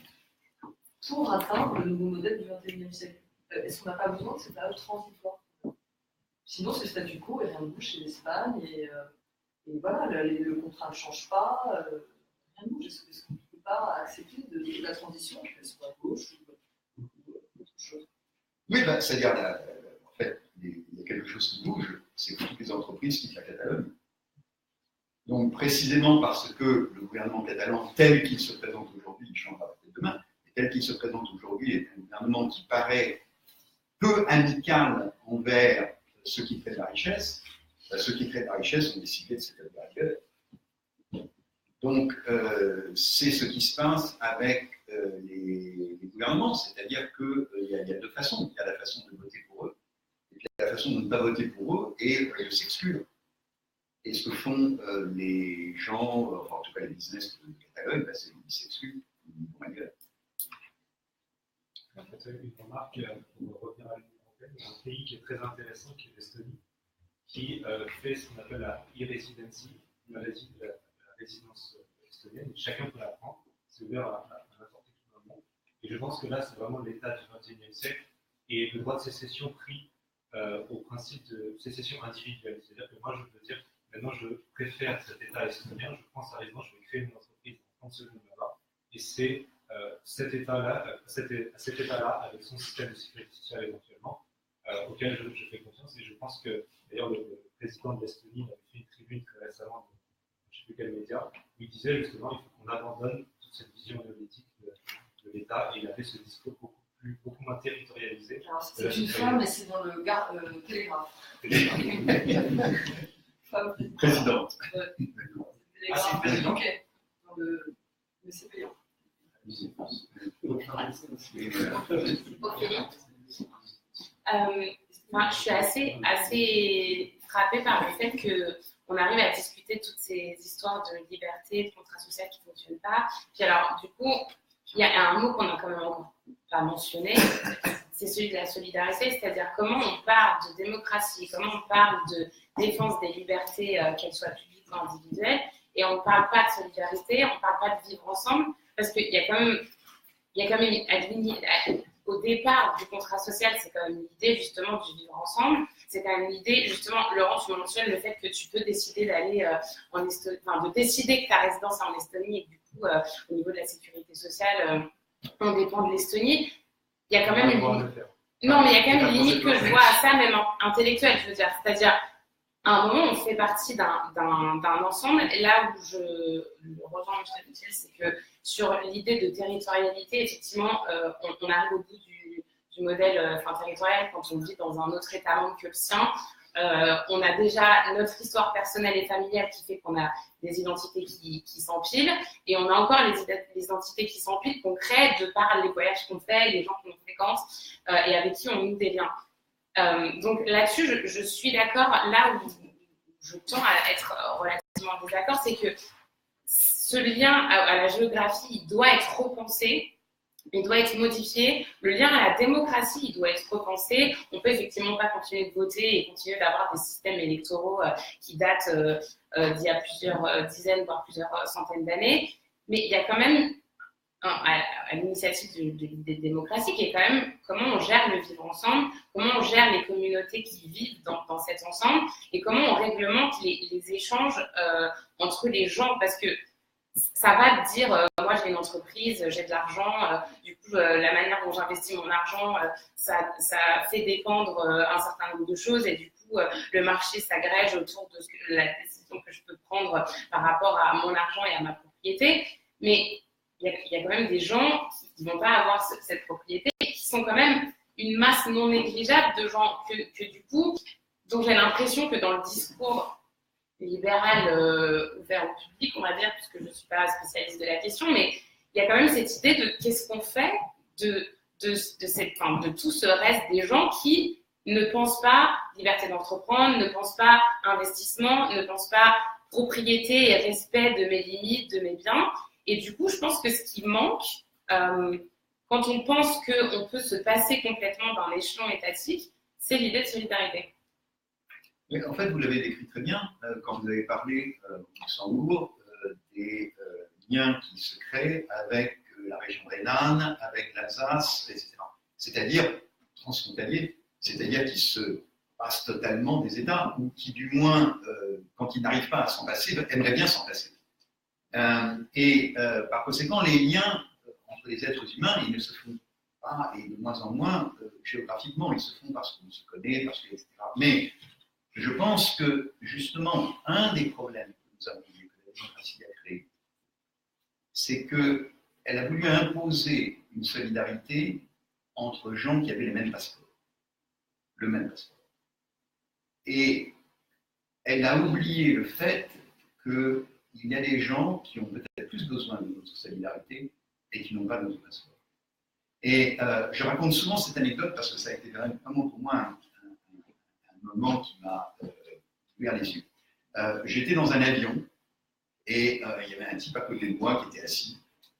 pour atteindre le nouveau modèle du XXIe siècle? Est-ce qu'on n'a pas besoin de cette période transitoire? Sinon, c'est le statu quo et rien ne bouge chez l'Espagne, et voilà, le contrat ne change pas, rien ne bouge. Est-ce qu'on ne peut pas accepter de la transition, qu'elle soit à gauche ou autre chose? Oui, c'est-à-dire, en fait, il y a quelque chose qui bouge, c'est que toutes les entreprises quittent la Catalogne. Donc, précisément parce que le gouvernement catalan, tel qu'il se présente aujourd'hui, il changera peut-être demain, mais tel qu'il se présente aujourd'hui, est un gouvernement qui paraît peu amicale envers ceux qui créent de la richesse, ceux qui créent de la richesse ont décidé de s'établir ailleurs. Donc, c'est ce qui se passe avec les gouvernements, c'est-à-dire qu'il y a deux façons. Il y a la façon de voter pour eux, et puis il y a la façon de ne pas voter pour eux et de s'exclure. Et ce que font les gens, enfin en tout cas les business de Catalogne, c'est qu'ils s'excluent, ils vont ailleurs. En fait, une remarque, pour revenir à l'Union européenne, il y a un pays qui est très intéressant, qui est l'Estonie, qui fait ce qu'on appelle la e-residency, la résidence estonienne. Chacun peut la prendre, c'est ouvert à n'importe qui dans le monde. Et je pense que là, c'est vraiment l'état du XXIe siècle et le droit de sécession pris au principe de sécession individuelle. C'est-à-dire que moi, je peux dire, maintenant, je préfère cet état estonien, je prends sa résidence, je vais créer une entreprise dans 30 secondes là-bas. Et c'est cet état-là, avec son système de sécurité sociale éventuellement, auquel je fais confiance. Et je pense que, d'ailleurs, le président de l'Estonie avait fait une tribune très récemment, je ne sais plus quel média, où il disait justement qu'il faut qu'on abandonne toute cette vision néolithique de l'État. Et il avait ce discours beaucoup moins territorialisé. Alors, c'est une femme, mais c'est dans le télégraphe. Femme présidente. Ah, c'est président. Ok. Mais c'est payant. Je suis assez frappée par le fait qu'on arrive à discuter toutes ces histoires de liberté, de contrat social qui ne fonctionnent pas. Puis alors, du coup, il y a un mot qu'on n'a quand même encore pas mentionné, c'est celui de la solidarité, c'est-à-dire comment on parle de démocratie, comment on parle de défense des libertés, qu'elles soient publiques ou individuelles, et on ne parle pas de solidarité, on ne parle pas de vivre ensemble, parce qu'il y a quand même, au départ du contrat social, c'est quand même l'idée justement du vivre ensemble, c'est quand même l'idée, justement, Laurent, tu mentionnes le fait que tu peux décider d'aller en Estonie, enfin de décider que ta résidence est en Estonie, et du coup, au niveau de la sécurité sociale, on dépend de l'Estonie. Il y a quand même une limite. Non, mais il y a quand même une limite que je vois à ça, même intellectuelle, je veux dire. C'est-à-dire, à un moment, on fait partie d'un ensemble. Et là où je le rejoins, Michel, c'est que sur l'idée de territorialité, effectivement, on arrive au bout du modèle territorial quand on vit dans un autre État membre que le sien. On a déjà notre histoire personnelle et familiale qui fait qu'on a des identités qui s'empilent, et on a encore les identités qui s'empilent qu'on crée de par les voyages qu'on fait, les gens qu'on fréquente et avec qui on noue des liens. Donc là-dessus, je suis d'accord. Là où je tends à être relativement en désaccord, c'est que ce lien à la géographie, il doit être repensé. Il doit être modifié. Le lien à la démocratie, il doit être repensé. On peut effectivement pas continuer de voter et continuer d'avoir des systèmes électoraux qui datent d'il y a plusieurs dizaines, voire plusieurs centaines d'années. Mais il y a quand même, à l'initiative de l'idée de démocratie, qui est quand même comment on gère le vivre ensemble, comment on gère les communautés qui vivent dans cet ensemble, et comment on réglemente les échanges entre les gens, parce que ça va te dire, moi j'ai une entreprise, j'ai de l'argent, du coup la manière dont j'investis mon argent, ça fait dépendre un certain nombre de choses, et du coup le marché s'agrège autour de la décision que je peux prendre par rapport à mon argent et à ma propriété. Mais il y a quand même des gens qui ne vont pas avoir cette propriété, et qui sont quand même une masse non négligeable de gens que du coup, dont j'ai l'impression que dans le discours libéral ouvert au public, on va dire, puisque je ne suis pas spécialiste de la question, mais il y a quand même cette idée de qu'est-ce qu'on fait de tout ce reste des gens qui ne pensent pas liberté d'entreprendre, ne pensent pas investissement, ne pensent pas propriété et respect de mes limites, de mes biens. Et du coup, je pense que ce qui manque, quand on pense qu'on peut se passer complètement d'un échelon étatique, c'est l'idée de solidarité. Mais en fait, vous l'avez décrit très bien quand vous avez parlé au Luxembourg des liens qui se créent avec la région rhénane, avec l'Alsace, etc. C'est-à-dire transfrontaliers, c'est-à-dire qui se passent totalement des États, ou qui du moins, quand ils n'arrivent pas à s'en passer, aimeraient bien s'en passer. Par conséquent, les liens entre les êtres humains, ils ne se font pas, et de moins en moins géographiquement, ils se font parce qu'on se connaît, parce que, etc. Mais je pense que, justement, un des problèmes que nous avons eu, que la démocratie a créé, c'est qu'elle a voulu imposer une solidarité entre gens qui avaient les mêmes passeports. le même passeport. Et elle a oublié le fait qu'il y a des gens qui ont peut-être plus besoin de notre solidarité et qui n'ont pas notre passeport. Et je raconte souvent cette anecdote parce que ça a été vraiment pour moi un moment qui m'a ouvert les yeux. J'étais dans un avion et il y avait un type à côté de moi qui était assis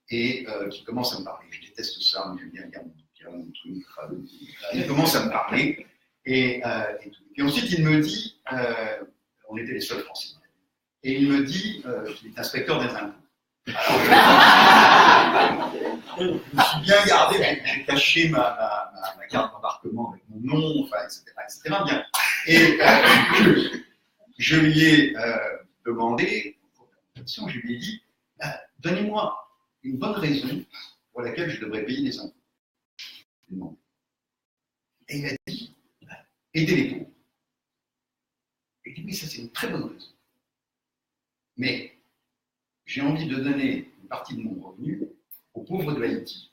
et qui commence à me parler. Je déteste ça, mais j'aime bien regarder mon truc. Il commence à me parler et tout. Et ensuite il me dit, on était les seuls Français, et il me dit qu'il est inspecteur des impôts. Alors, je me suis bien gardé, j'ai caché ma carte d'embarquement avec mon nom, enfin, etc. Bien. Et je lui ai demandé, je lui ai dit, donnez-moi une bonne raison pour laquelle je devrais payer des impôts. Et il a dit, aider les pauvres. Et dit, oui, ça c'est une très bonne raison. Mais j'ai envie de donner une partie de mon revenu aux pauvres de Haïti,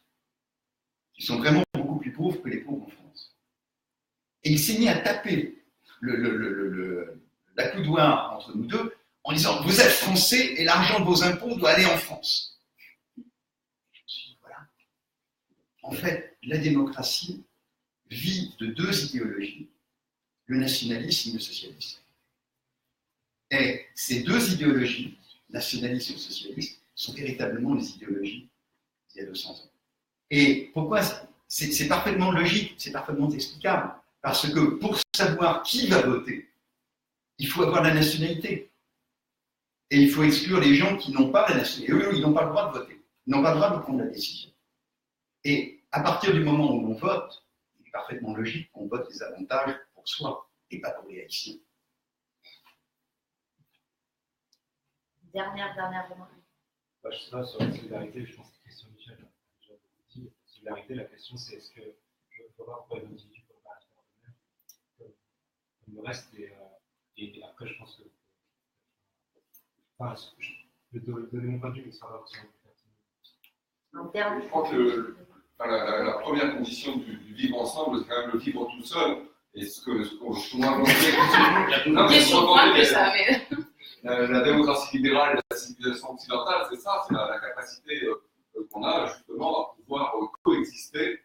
qui sont vraiment beaucoup plus pauvres que les pauvres en France. Et il s'est mis à taper l'accoudoir entre nous deux en disant, vous êtes français et l'argent de vos impôts doit aller en France. Voilà. En fait, la démocratie vit de deux idéologies, le nationalisme et le socialisme. Et ces deux idéologies, nationalisme et socialisme, sont véritablement les idéologies d'il y a 200 ans. Et pourquoi? C'est parfaitement logique, c'est parfaitement explicable. Parce que pour savoir qui va voter, il faut avoir la nationalité. Et il faut exclure les gens qui n'ont pas la nationalité. Eux, ils n'ont pas le droit de voter. Ils n'ont pas le droit de prendre la décision. Et à partir du moment où on vote, il est parfaitement logique qu'on vote les avantages pour soi et pas pour les Haïtiens. Dernière remarque. Je sais pas, sur la solidarité, je pense que la question Michel a déjà dit. La solidarité, la question c'est est-ce que je veux voir pour les individus comme par eux-mêmes, comme le reste, et après je pense que. Enfin, je vais donner mon point de vue, mais ça va aussi Je crois que la première condition du vivre ensemble, c'est quand même le vivre tout seul. Et ce qu'on a inventé. La démocratie libérale et la civilisation occidentale, c'est ça, c'est la capacité qu'on a justement à pouvoir coexister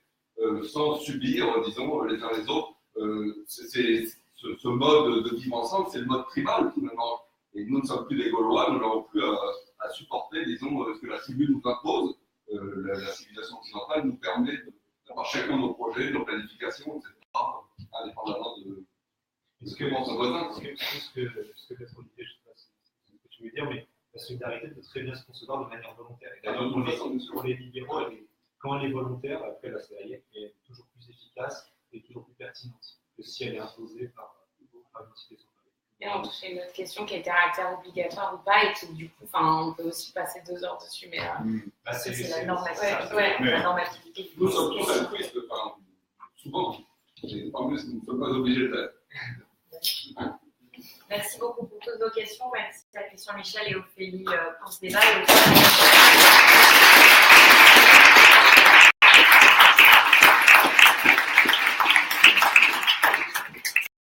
sans subir, disons, les uns les autres. Ce mode de vivre ensemble, c'est le mode tribal finalement. Et nous ne sommes plus des Gaulois, nous n'avons plus à supporter, disons, ce que la tribu nous impose. La civilisation occidentale nous permet d'avoir chacun nos projets, nos planifications, etc., indépendamment de ce que pense un voisin. Ce que peut-être Olivier, je ne sais pas ce que tu veux dire, mais la solidarité peut très bien se concevoir de manière volontaire. Et d'ailleurs, pour les libéraux, quand elle est volontaire, après la solidarité est toujours plus efficace et toujours plus pertinente que si elle est imposée par une entité centrale. Et on touche à une autre question qui est caractère obligatoire ou pas, et qui du coup, on peut aussi passer 2 heures dessus, mais c'est la normativité. La normativité. Nous sommes tous altruistes, souvent, et en plus, nous ne sommes pas obligés de l'être. Merci beaucoup pour toutes vos questions. Merci à Christian Michel et Ophélie pour ce débat.